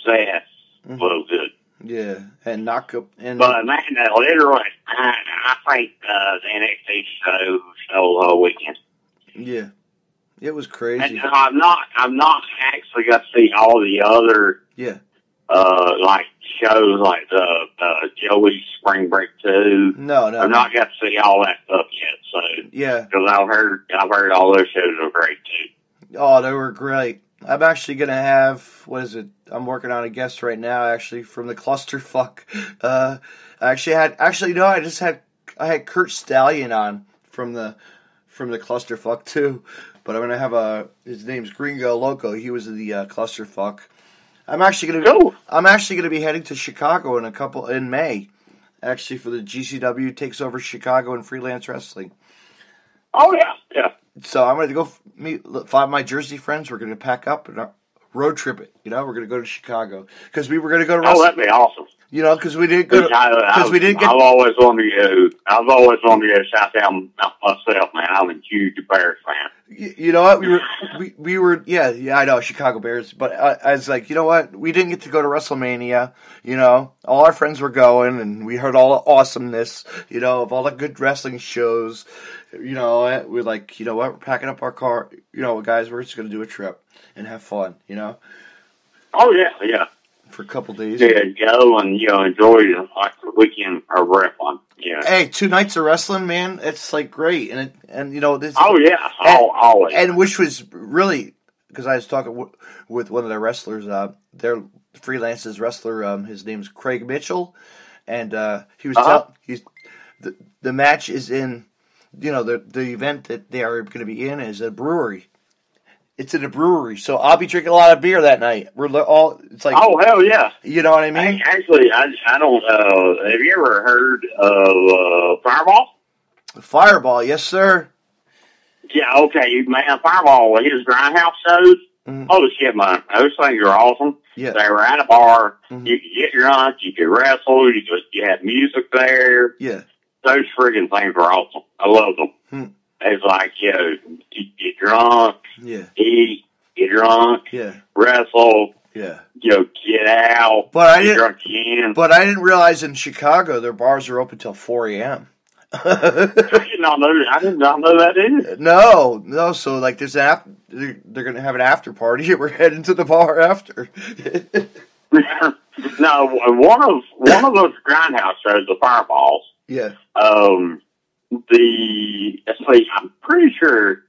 Seth was good. Yeah, and knock up and. But man, literally, I think the NXT show stole the whole weekend. Yeah, it was crazy. And I'm not actually got to see all the other like shows like the Joey Spring Break 2. No, I've not got to see all that stuff yet. So because I've heard all those shows are great too. Oh, they were great. I'm actually gonna have I'm working on a guest right now. Actually, from the Clusterfuck. I had Kurt Stallion on from the Clusterfuck too. But I'm gonna have his name's Gringo Loco. He was the Clusterfuck. I'm actually gonna be heading to Chicago in May. Actually, for the GCW Takes Over Chicago and Freelance Wrestling. Oh yeah. So I'm going to go meet 5 of my Jersey friends. We're going to pack up and road trip it. We're going to go to Chicago because we were going to go to. Oh, that'd be awesome. Because we didn't go. Because we didn't get. I've always wanted to go shout down myself, man. I'm a huge Bears fan. You know what? We were. Yeah. I know Chicago Bears, but I was like, you know what? We didn't get to go to WrestleMania. All our friends were going, and we heard all the awesomeness. Of all the good wrestling shows. We're like, you know what? We're packing up our car. Guys, we're just going to do a trip and have fun. Oh yeah. For a couple days. Yeah, go and enjoy like the weekend of wrestling. Yeah. Hey, 2 nights of wrestling, man. It's like great, and this. Oh yeah, always. And which was really because I was talking with one of the wrestlers. Their freelance wrestler. His name's Craig Mitchell, and he was the match is in. The event that they are going to be in is a brewery. It's in a brewery, so I'll be drinking a lot of beer that night. It's like, oh hell yeah, you know what I mean? Actually, I don't. Have you ever heard of Fireball? Fireball, yes sir. Yeah, okay, man. Fireball, his grindhouse shows. Mm-hmm. Oh shit, man, those things are awesome. Yeah, they were at a bar. Mm-hmm. You could get drunk, you could wrestle, you had music there. Yeah, those friggin' things were awesome. I love them. It's like, you get drunk, eat, get drunk, wrestle, get out, but get drunk again. But I didn't realize in Chicago their bars are open till 4 a.m. I did not know that either. No. So like, they're gonna have an after party. We're heading to the bar after. No, one of those grindhouse shows, the Fireballs. Yeah. I'm pretty sure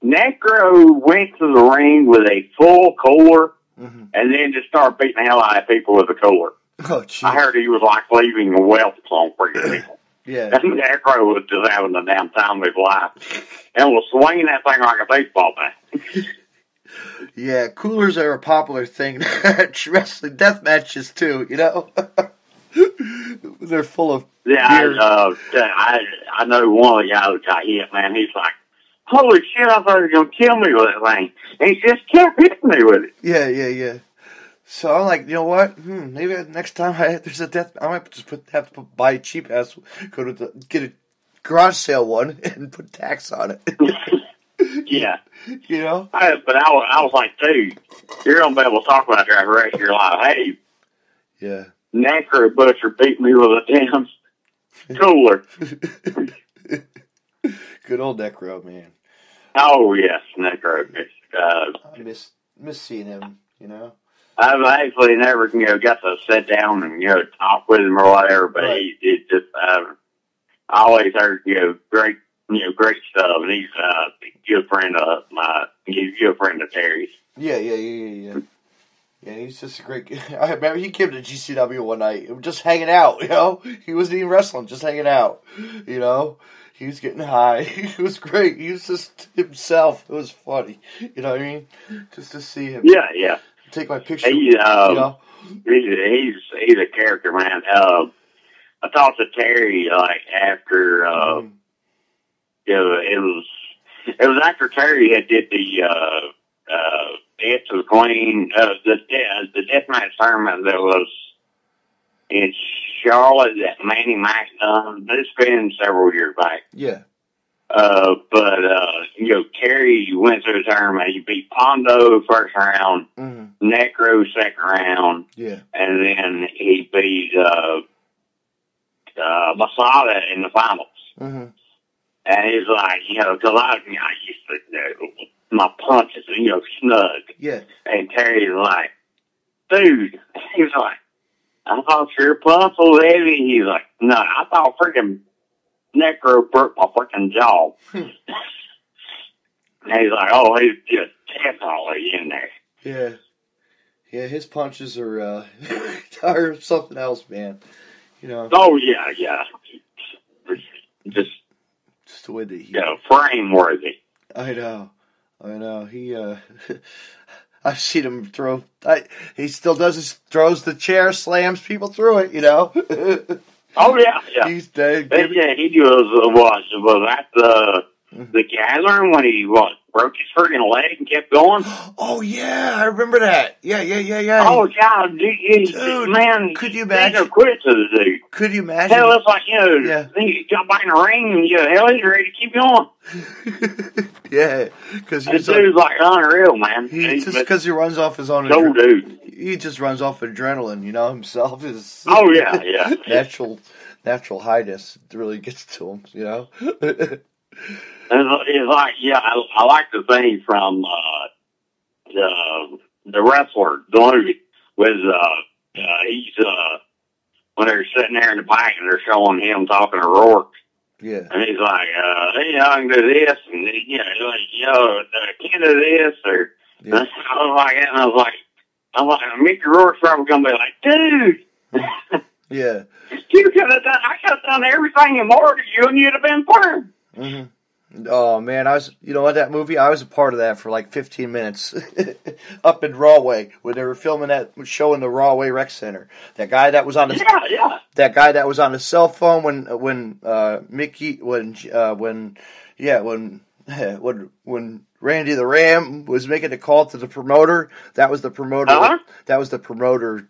Necro went to the ring with a full cooler, and then just started beating the hell out of people with a cooler. Oh, geez. I heard he was like leaving a wealth on freaking people. Yeah. And Necro was just having the damn time of his life, and was swinging that thing like a baseball bat. Yeah, coolers are a popular thing at wrestling death matches too. You know, they're full of beer. I know one of the guys that got hit. Man, he's like, "Holy shit! I thought he was gonna kill me with that thing." And he just kept hitting me with it. Yeah. So I'm like, you know what? Maybe next time there's a death, I might just have to buy a cheap ass, get a garage sale one and put tax on it. Yeah. You know? But I was like, dude, you're going to be able to talk about that the rest of your life. Hey, yeah. Necro Butcher beat me with a damn cooler. Good old Necro, man. Oh, yes, Necro. I miss seeing him, you know? I've actually never, got to sit down and, talk with him or whatever, but right. He just, I always heard, great stuff, and he's a good friend of Terry's. Yeah. Yeah, he's just a great guy. I remember he came to GCW one night, just hanging out, you know? He wasn't even wrestling, just hanging out, you know? He was getting high. He was great. He was just himself. It was funny. You know what I mean? Just to see him. Yeah. Take my picture. He's a character, man. I talked to Terry, like, after, it was after Terry had did the Dance of the Queen, the deathmatch tournament that was in Charlotte that Manny Mac done. It's been several years back. Yeah. Terry went through the tournament. He beat Pondo first round, Necro second round, yeah, and then he beat Masada in the finals. And he's like, because I used to, my punches, snug. Yeah. And Terry's like, dude, he was like, I thought your punch was heavy. He's like, no, I thought freaking Necro broke my freaking jaw. And he's like, oh, he's just definitely in there. Yeah, his punches are something else, man. You know. Oh, yeah. Just the way that he... frame worthy. I know. He, I've seen him throw... he still throws the chair, slams people through it, you know. Oh, yeah. He's dead. He was at the gathering when he broke his freaking leg and kept going. Oh yeah, I remember that. Yeah. Oh God, dude, man! Could you imagine? Quit to the dude. Could you imagine? Hell, it's like he got back in the ring and hell, he's ready to keep going. Yeah, because this dude's like unreal, man. Just because he runs off his own. Dude. He just runs off adrenaline. You know, himself is. Oh yeah. Natural highness really gets to him. You know. It's like, I like the thing from the wrestler, the movie, with he's when they're sitting there in the back and they're showing him talking to Rourke. Yeah. And he's like, I can do this, and I can't do this, or I was like, Mickey Rourke's probably gonna be like, dude. Yeah. I could have done everything and more to you, and you'd have been firm. Oh man, that movie, I was a part of that for like 15 minutes up in Rahway when they were filming that show in the Rahway Rec Center. That guy that was on that guy that was on his cell phone when Randy the Ram was making a call to the promoter. That was the promoter. That was the promoter,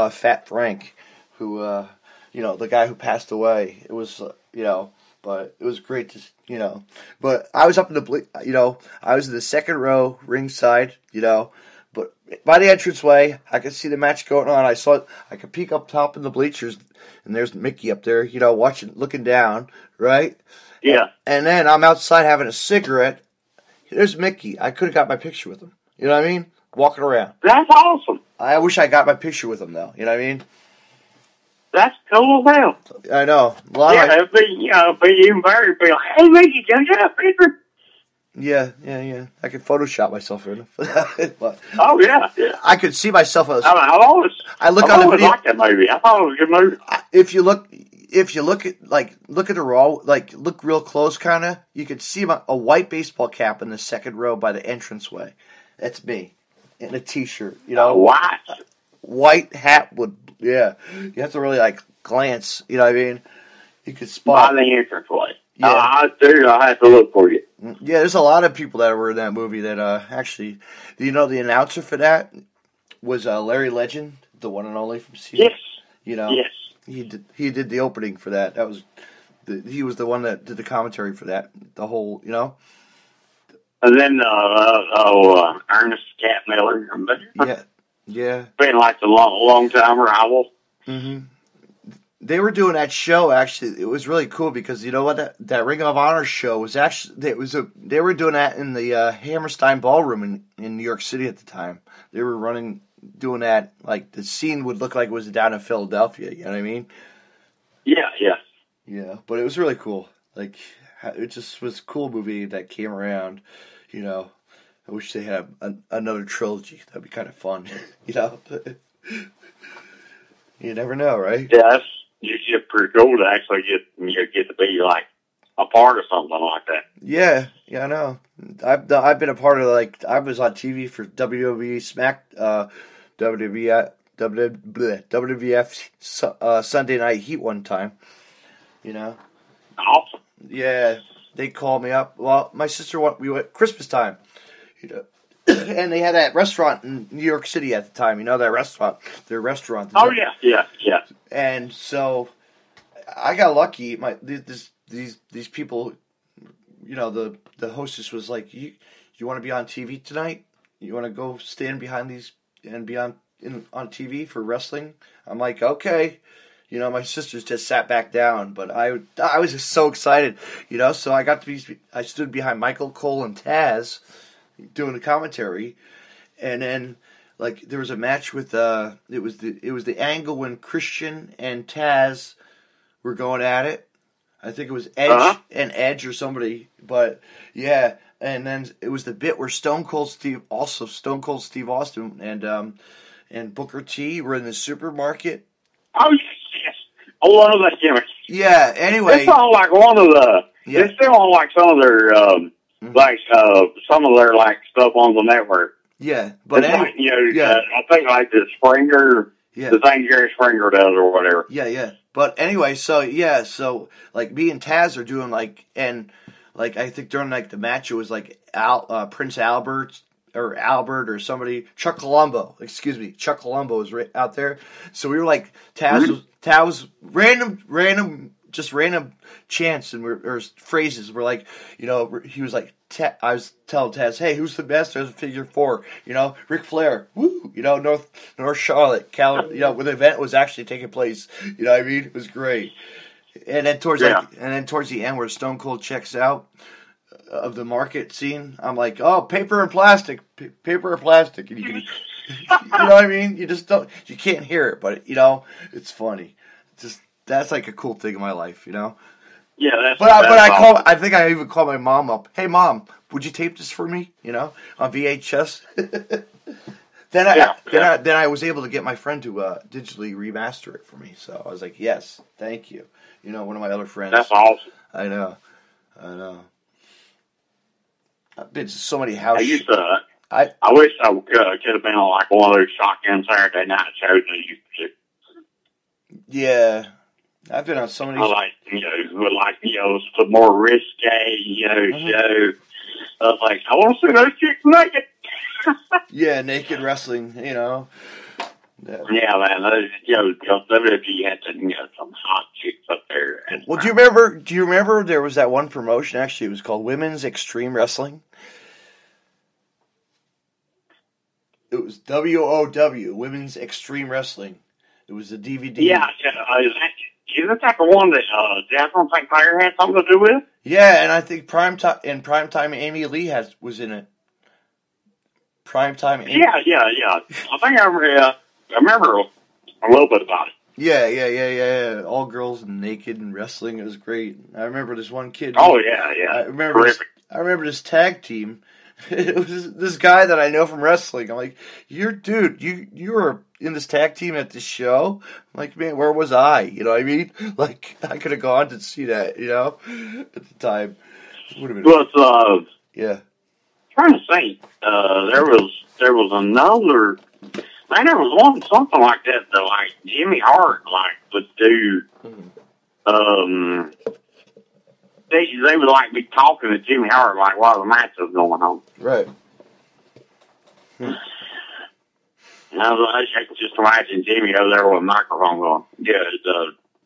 Fat Frank, who the guy who passed away. It was But it was great to, But I was up in I was in the second row, ringside, but by the entranceway. I could see the match going on. I could peek up top in the bleachers, and there's Mickey up there, looking down, right? Yeah. And then I'm outside having a cigarette. There's Mickey. I could have got my picture with him. You know what I mean? Walking around. That's awesome. I wish I got my picture with him, though. You know what I mean? That's cool as hell. I know. It'd be even better. Be like, hey, Mickey, can you get a picture? Yeah. I could Photoshop myself in. But oh yeah. I could see myself as. I've always liked that movie. I thought it was a good movie. If you look at the raw, look real close, kind of, you could see a white baseball cap in the second row by the entranceway. That's me in a t-shirt. White hat would. Yeah, you have to really glance. You know what I mean? You could spot by the entranceway. Yeah, I have to look for you. Yeah, there's a lot of people that were in that movie that actually, the announcer for that was Larry Legend, the one and only from CBS. Yes. Yes. He did the opening for that. He was the one that did the commentary for that. The whole, And then Ernest Cat Miller. Yeah. Been like the long time rival. Mm-hmm. They were doing that show, actually. It was really cool because, you know what, that Ring of Honor show was actually, they were doing that in the Hammerstein Ballroom in New York City at the time. They were doing that, the scene would look like it was down in Philadelphia, you know what I mean? Yeah. Yeah, but it was really cool. It just was a cool movie that came around, I wish they had another trilogy. That'd be kind of fun, You never know, right? Yeah, it's pretty cool to actually get to be a part of something like that. Yeah, I know. I've been a part of I was on TV for WWE WWF Sunday Night Heat one time. Awesome. Yeah, they called me up. Well, my sister we went Christmas time, and they had that restaurant in New York City at the time. That restaurant, their restaurant. Oh yeah. And so I got lucky. These people, the hostess was like, "You want to be on TV tonight? You want to go stand behind these and be on TV for wrestling?" I'm like, "Okay." My sisters just sat back down, but I was just so excited, So I stood behind Michael Cole and Taz doing the commentary, and then there was a match with it was the angle when Christian and Taz were going at it. I think it was Edge or somebody, but yeah. And then it was the bit where Stone Cold Steve Austin and Booker T were in the supermarket. Oh yes. I love that gimmick. Yeah. Anyway, it's on one of the. Yeah. It's still on some of their some of their stuff on the network. Yeah, but anyway, I think the Springer, the thing Jerry Springer does or whatever. Yeah. But anyway, so me and Taz are doing I think during the match it was Prince Albert or somebody, Chuck Colombo was right out there. So we were Taz random chants or phrases were he was I was telling Taz, hey, who's the best? There's a figure 4, Ric Flair, woo, North Charlotte, where the event was actually taking place, what I mean? It was great. And then towards the end where Stone Cold checks out of the market scene, I'm like, oh, paper and plastic, and you can, what I mean? You just don't, you can't hear it, but it's funny. That's a cool thing in my life, Yeah, I think I even called my mom up. Hey, Mom, would you tape this for me? On VHS. Then I was able to get my friend to digitally remaster it for me. So I was like, yes, thank you. One of my other friends. That's awesome. I know. I've been to so many houses. I wish I could have been on one of those shotgun Saturday night shows that you used to do. Yeah. I've been on so many. Some more risque, show. I was like, I want to see those chicks naked. Yeah, naked wrestling, Yeah, man. WWE had some hot chicks up there. Well, do you remember there was that one promotion? Actually, it was called Women's Extreme Wrestling. It was WOW, Women's Extreme Wrestling. It was a DVD. Yeah, isn't that the one that Jasmine St. Clair had something to do with? Yeah, and I think Primetime Amy Lee was in it. Primetime Amy. Yeah. I think I remember a little bit about it. Yeah. All girls and naked and wrestling. It was great. I remember this one kid. Oh, yeah. I remember this tag team. It was this guy that I know from wrestling. I'm like, you were in this tag team at this show? I'm like, man, where was I? You know what I mean? Like, I could have gone to see that, at the time. Would have been. Well, yeah. Trying to think, there was another. Man, there was something like that though. Like Jimmy Hart, would do. They would be talking to Jimmy Hart while the match was going on. Right. I can just imagine Jimmy over there with a microphone going,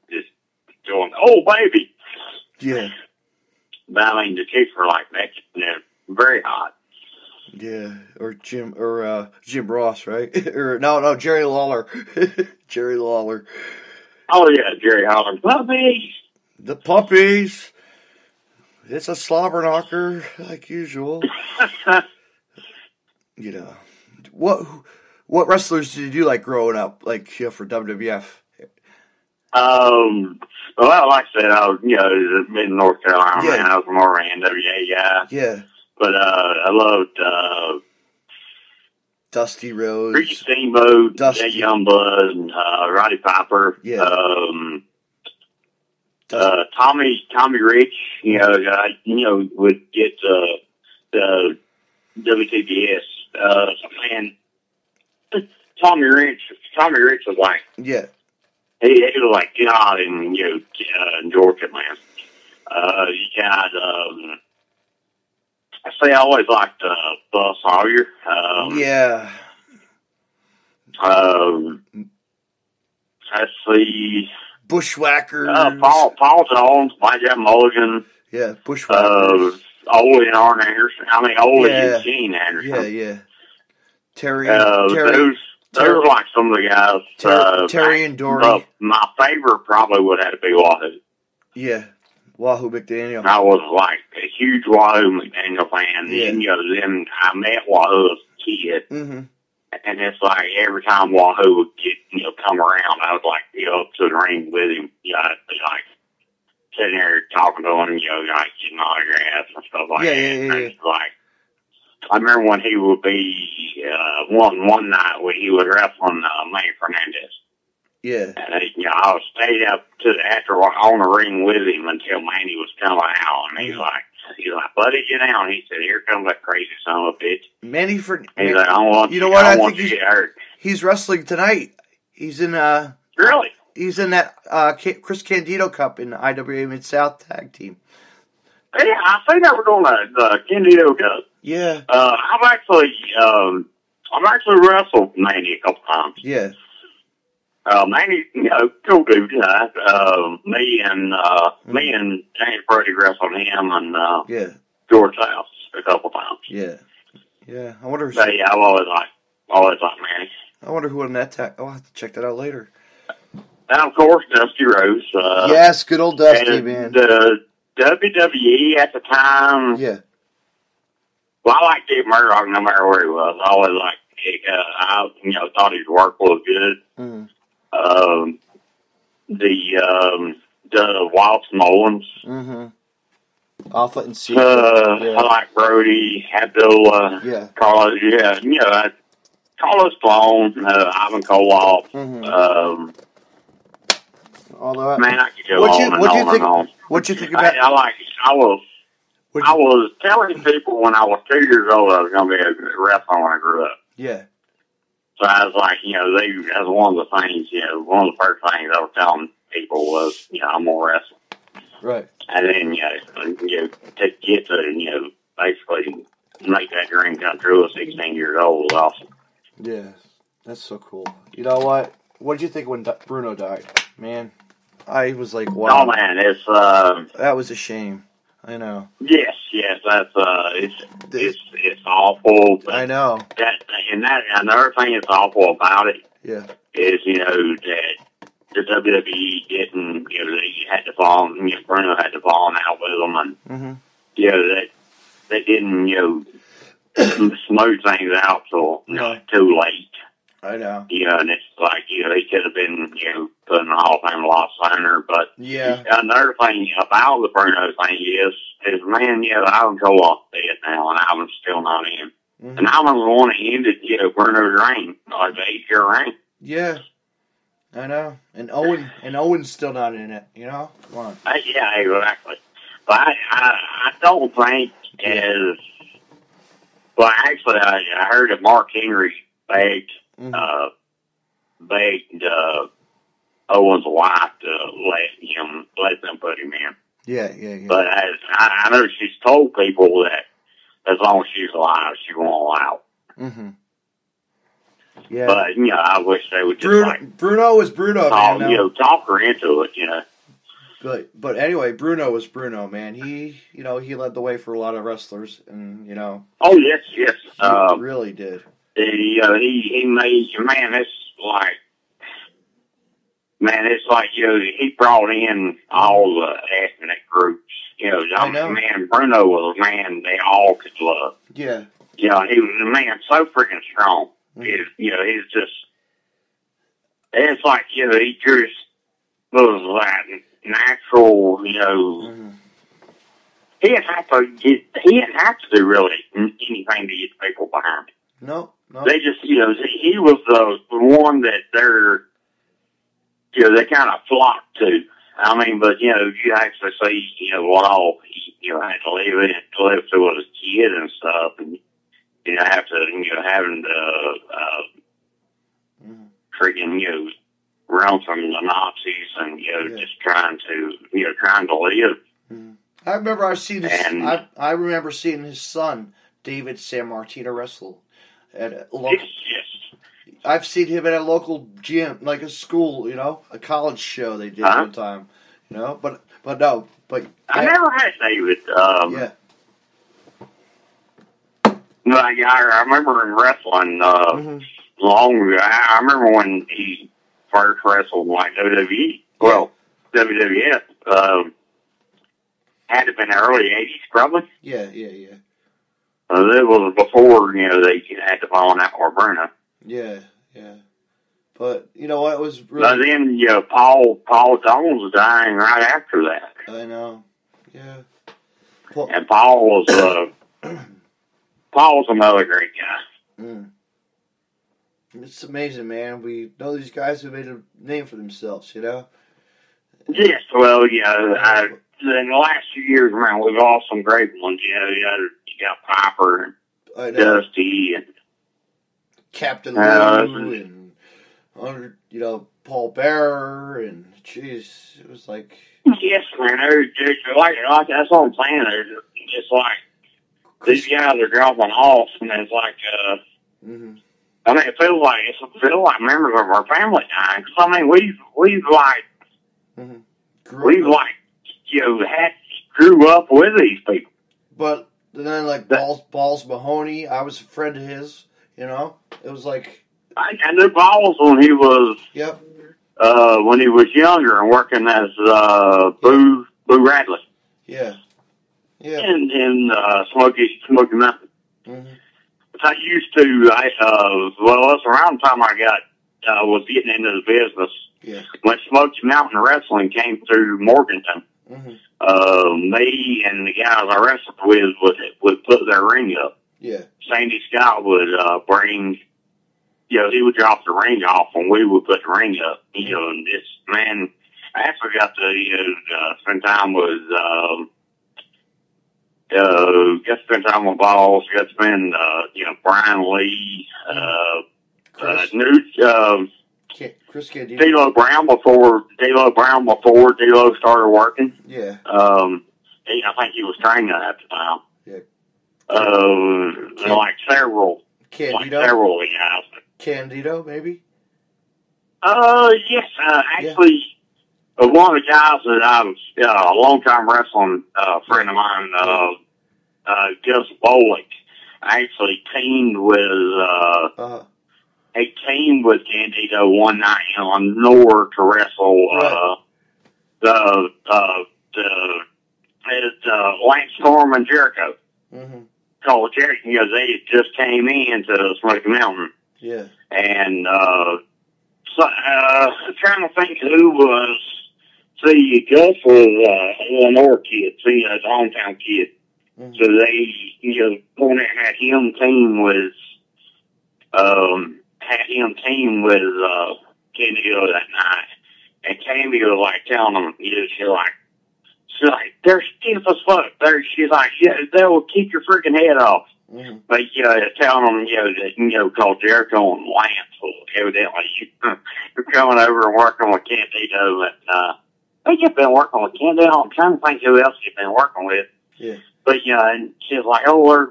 just going, "Oh baby." Yeah. But I mean, the chicks were like that, very hot. Yeah, or Jim Ross, right? Or no, Jerry Lawler. Jerry Lawler. Oh yeah, Jerry Lawler. Puppies. The puppies. It's a slobber knocker, like usual. What wrestlers did you do growing up, for WWF? Well, like I said, I was, in North Carolina, man. I was more of an NWA guy. Yeah. But I loved Dusty Rhodes, Ricky Steamboat, Jay Youngblood, and Roddy Piper. Yeah. Tommy Rich, would get the WTBS. Man, Tommy Rich was like, yeah, he was like God in Georgia, man. You got I always liked Buzz Sawyer. Yeah. Let's see. Bushwhackers. Paul Jones, Mike Mulligan. Yeah, Bushwhackers. Ole and Arn Anderson. Ole and Gene Anderson. Yeah. Terry. Those were like some of the guys. Terry and Dory. My favorite probably would have to be Wahoo. Yeah. Wahoo McDaniel. I was a huge Wahoo McDaniel fan. Yeah. Then I met Wahoo as a kid. Mm-hmm. And it's every time Wahoo would come around, I would go up to the ring with him. I'd be sitting there talking to him, getting autographs and stuff like that. Yeah. I remember when he would be one night when he was wrestling Manny Fernandez. Yeah. And I stayed up after on the ring with him until Manny was coming out, and he's like, "Buddy, get down." He said, "Here comes that crazy son of a bitch." Manny He's like, "I want you know what? I think you to get hurt." He's wrestling tonight. He's in really. He's in that Chris Candido Cup in the IWA Mid South Tag Team. Yeah, I think they were doing the Candido Cup. Yeah. I've actually wrestled Manny a couple times. Yeah. Manny, cool dude. Me and James Brody wrestled him and George House a couple times. Yeah. I wonder. But yeah, I've always liked Manny. I wonder who won that tag. I'll have to check that out later. And of course, Dusty Rhodes. Yes, good old Dusty, man. The WWE at the time. Yeah. Well, I liked Dave Murdoch no matter where he was. I always liked it. I thought his work was good. Mm-hmm. The Waltz Mullins. Mm-hmm. Alpha and C. I like Brody, Abdullah, Carlos. Yeah, Carlos Sloan, Ivan Koloff. Mm-hmm. Man, I could go on and on. What'd you think about? I was telling people when I was 2 years old I was going to be a wrestler when I grew up. Yeah. So I was like, that was one of the things, one of the first things I was telling people was, I'm going to wrestle. Right. And then, to get to, basically make that dream come true at 16 years old was awesome. Yeah, that's so cool. You know what? What did you think when Bruno died? Man, I was like, wow. Oh, man, it's... that was a shame. I know. Yes, yes, that's it's awful. I know. And another thing that's awful about it, is that the WWE didn't, they had to fall, Bruno had to fall out with them, and that they didn't, smooth things out till too late. I know. And it's like, he could have been, put in the Hall of Fame a lot sooner. But another thing about the Bruno thing is man, Ivan Koloff's dead now, and Ivan's still not in. And Ivan was the one that ended, Bruno's reign, like the 8-year reign. Yeah. I know. And Owen's still not in it, Come on. Yeah, exactly. But I don't think well, actually, I heard that Mark Henry begged Owen's wife to let them put him in. Yeah. But I know she's told people that as long as she's alive, she won't allow. Yeah. But I wish they would just Bruno was Bruno, man. Talk her into it. But anyway, Bruno was Bruno, man. He he led the way for a lot of wrestlers, and Oh yes. He really did. He made it's like he brought in all the ethnic groups. I know. Man, Bruno was a man they all could love. Yeah. He was a man so freaking strong. He's just. It's like he just was that natural. He didn't have to do really anything to get people behind him. No. They just, he was the one that they kind of flocked to. I mean, but, you actually see, what all he, had to live through as a kid and stuff. And, after, having to, freaking, run from the Nazis and, just trying to live. I remember I remember seeing his son, David Sammartino, wrestle at a local. Yes. I've seen him at a local gym, like a school, a college show they did one time, But I never had David. I remember him wrestling long ago. I remember when he first wrestled like WWE. Well, WWF. Had to have been the early 80s, probably. Yeah. It was before, they had to fall out with Bruno. Yeah. But, it was really... But then, Paul Jones was dying right after that. I know. Yeah. And Paul was another great guy. It's amazing, man. We know these guys who made a name for themselves, Yes, well, in the last few years, man, we've lost some great ones. You got Piper and Dusty and Captain Lou and Paul Bearer and jeez, it was like yes, man. Like that's what I'm saying. It's like these guys are dropping off, and it's like I mean, it feels like members of our family dying. Cause I mean, we've grew up with these people. But then, like Balls Mahoney, I was a friend of his. It was like I knew Balls when he was when he was younger and working as Boo Radley. Yeah. In Smoky Mountain. But I used to. That's around the time I was getting into the business. Yeah. When Smoky Mountain Wrestling came through Morganton, me and the guys I wrestled with would put their ring up. Yeah. Sandy Scott would bring, he would drop the ring off and we would put the ring up. And this man, I actually got to spend time with, got to spend time with Balls, got to spend, Brian Lee, Chris Candido. D'Lo Brown before D'Lo started working. Yeah. I think he was training at the time. Yeah. Like several. Candido? Guys. Candido, maybe? Yes. Actually, one of the guys that I was a long-time wrestling friend of mine, Gus Bolick actually teamed with, he teamed with Candido one night on Nor to wrestle, Lance Storm and Jericho. Mm-hmm. Called Jericho, because they just came into Smoky Mountain. Yeah. And, trying to think who was, Gus was, Illinois kid, his hometown kid. Mm-hmm. So they, opponent had him team with, Candido that night. And Candido was like telling him, she's like, they're stiff as fuck. She's like, yeah, they will kick your freaking head off. Mm-hmm. But, telling them, that, called Jericho and Lance. Well, evidently, you're coming over and working with Candido. And, I think you've been working with Candido. I'm trying to think who else you've been working with. Yeah. But, and she's like, oh, we're,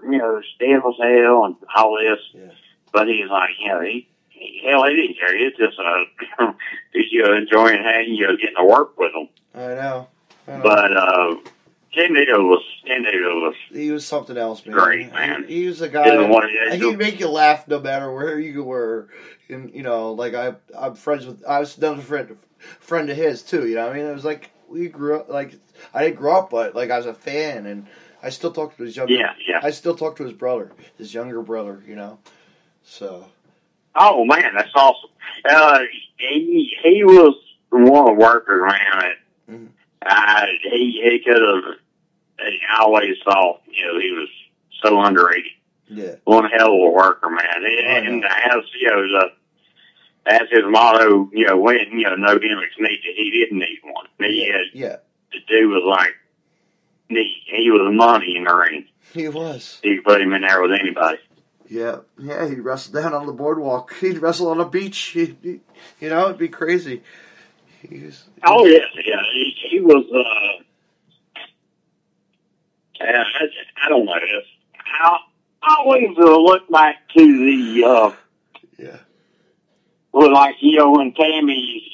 stiff as hell and all this. Yeah. But he's like, he didn't care. He's just, he's, enjoying having, getting to work with them. I know. But, Candido was. He was something else, man. Great, man. He was a guy. He'd make you laugh no matter where you were. And, like I'm friends with. I was another friend of his too. You know what I mean? It was like we grew up. Like I didn't grow up, but like I was a fan, and I still talk to his younger. Yeah. I still talk to his brother, his younger brother. So. Oh man, that's awesome. He was one of the workers, man. Mm-hmm. He could have. I always thought, he was so underrated. Yeah. One hell of a worker, man. And as his motto, when no gimmicks needed, he didn't need one. The dude was like, he was money in the ring. He was. You could put him in there with anybody. Yeah, he'd wrestle down on the boardwalk. He'd wrestle on the beach. It'd be crazy. He was, I don't know. I always look back to the, well, like, when Tammy,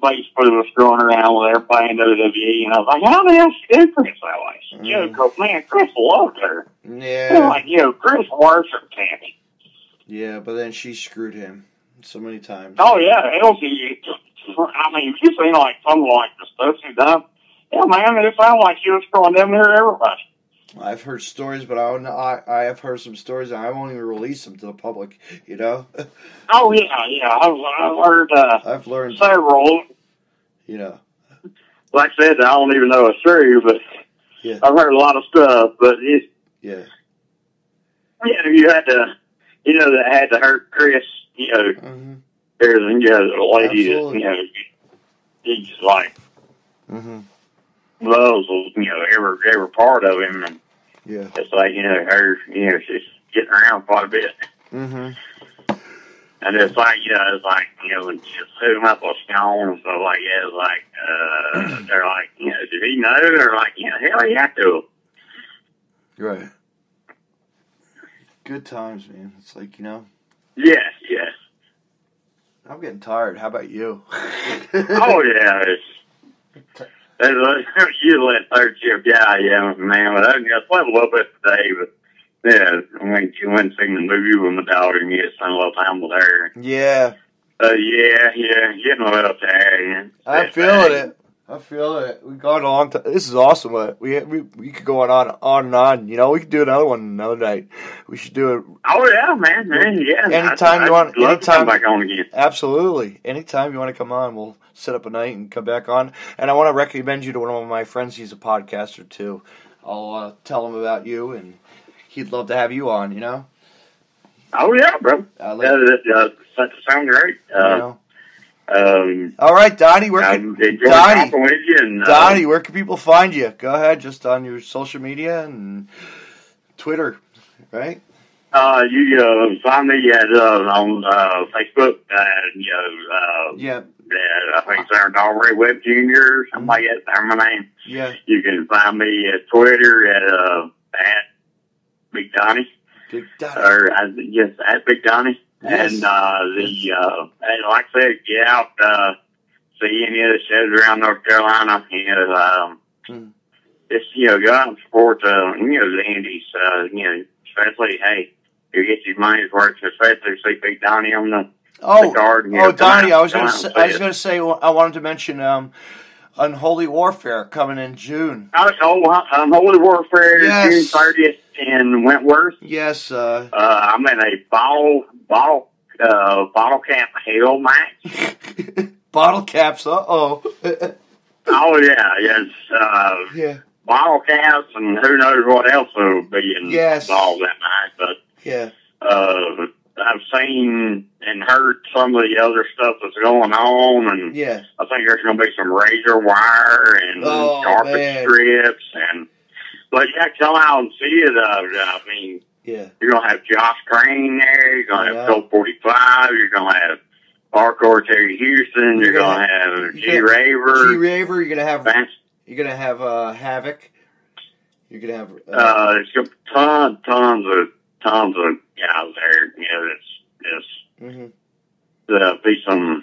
basically was going around with everybody in WWE, and I was like, how the hell she do Chris that way? Because, man, Chris loved her. Yeah. Chris worshipped Tammy. Yeah, but then she screwed him so many times. Oh, yeah. I mean, you seen, like, some like the stuff she done. Yeah, man, it sounded like she was going down there to everybody. I've heard stories, but I have heard some stories, and I won't even release them to the public, Oh, yeah. I've learned several. Like I said, I don't even know it's true, but I've heard a lot of stuff, but it's... Yeah. You had to, that had to hurt Chris, mm-hmm. There's, the lady that, he's just like... Mm-hmm. Loves, every part of him, and it's like, her, she's getting around quite a bit. Mm-hmm. And it's like, when she's hooking up with Stone and stuff like that, it's like, they're like, did he know? They're like, hell yeah, to. Right. Good times, man. It's like, Yes. I'm getting tired. How about you? Oh, yeah, you let third shift, man. But I just slept a little bit today, but when you went and seen the movie with my daughter and you just spent a little time with her. Yeah. Getting a little tired. I'm feeling it. We've gone a long time. This is awesome. We could go on and on. We could do another one another night. We should do it. Oh yeah, man. Yeah. Anytime you want. Love to come back on again. Absolutely. Anytime you want to come on, we'll set up a night and come back on. And I want to recommend you to one of my friends. He's a podcaster too. I'll tell him about you, and he'd love to have you on. Oh yeah, bro. That sounds great. All right, Donnie. Donnie, where can people find you? Go ahead, just on your social media and Twitter, right? You find me on Facebook. I think it's Ray Webb Jr. or something like that. That's my name. Yeah. You can find me at Twitter at Big Donnie. Big Donnie. Or at Big Donnie. Yes. And and like I said, get out, see any of the shows around North Carolina. just, go out and support, the indies, especially, hey, you get your money's worth, especially see Big Donnie on the card. Donnie, I was going to say, I wanted to mention, Unholy Warfare coming in June. Unholy Warfare, yes. June 30th in Wentworth. Yes. I'm in a bottle cap hell match. Bottle caps, oh yeah, yes. Yeah. Bottle caps and who knows what else will be involved that night. But yeah. I've seen and heard some of the other stuff that's going on, and yeah. I think there's going to be some razor wire and carpet strips, but yeah, come out and see it. I mean, yeah, you're going to have Josh Crane there. You're going to have Colt 45. You're going to have Hardcore Terry Houston. You're going to have G Raver. You're going to have Vance. You're going to have Havoc. You're going to have there's tons of guys there. There'll be some.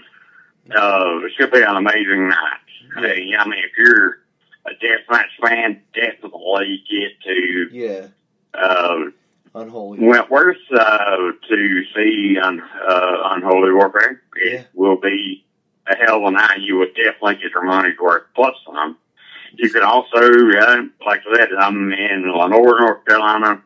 It's going to be an amazing night. Hey, I mean, if you're a deathmatch fan, definitely get to Unholy Wentworth to see Unholy Warfare. It will be a hell of a night. You will definitely get your money's worth plus some. You could also, like I said, I'm in Lenore, North Carolina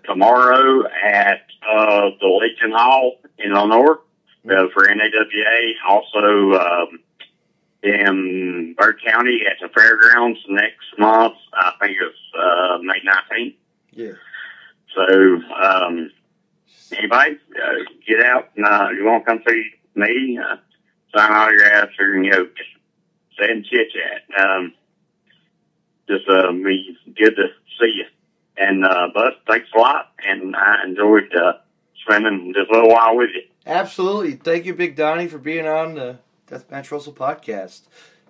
tomorrow at the Legion Hall in Lenore for NAWA. Also in Byrd County at the fairgrounds next month. I think it's May 19th. Yeah. So anybody get out and you want to come see me, sign autographs or just sit and chit chat. Just be good to see you. And Buzz, thanks a lot, and I enjoyed spending this little while with you. Absolutely. Thank you, Big Donnie, for being on the Deathmatch Russell podcast.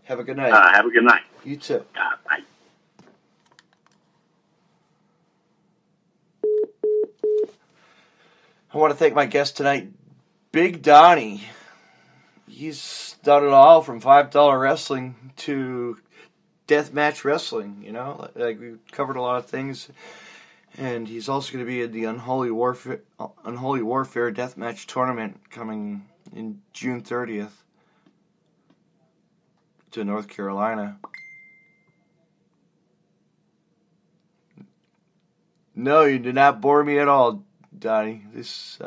Have a good night. Have a good night. You too. Bye. I want to thank my guest tonight, Big Donnie. He's done it all from $5 wrestling to deathmatch wrestling, like we covered a lot of things, and he's also going to be at the Unholy Warfare deathmatch tournament coming in June 30th to North Carolina. No, you did not bore me at all, Donnie. This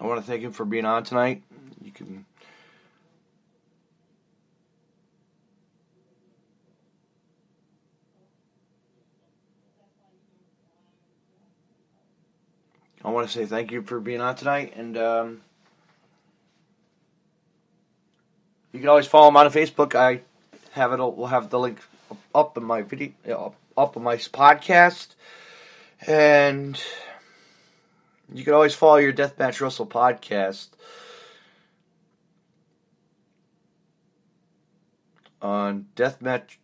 I want to thank him for being on tonight. I want to say thank you for being on tonight, and you can always follow him on Facebook. We'll have the link up in my video, up in my podcast, and you can always follow your Deathmatch Russell podcast on Deathmatch,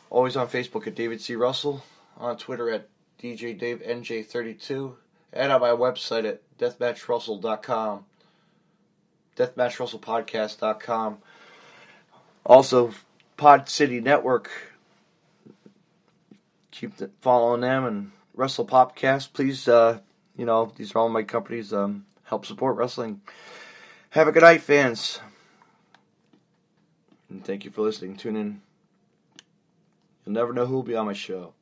always on Facebook at David C. Russell, on Twitter at DJ Dave NJ32, and on my website at deathmatchrussell.com, deathmatchrussellpodcast.com. Also, Pod City Network. Keep following them, and Wrestle Popcast. Please, these are all my companies. Help support wrestling. Have a good night, fans. And thank you for listening. Tune in. You'll never know who will be on my show.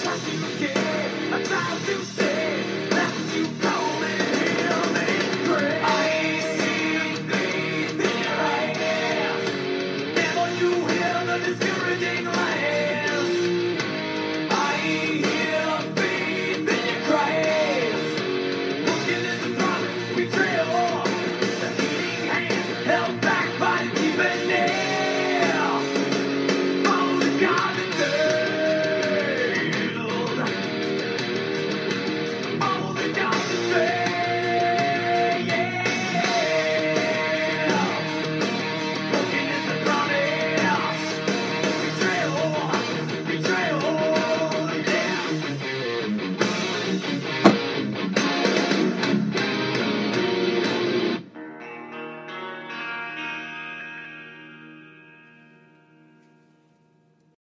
Trust you again, a child to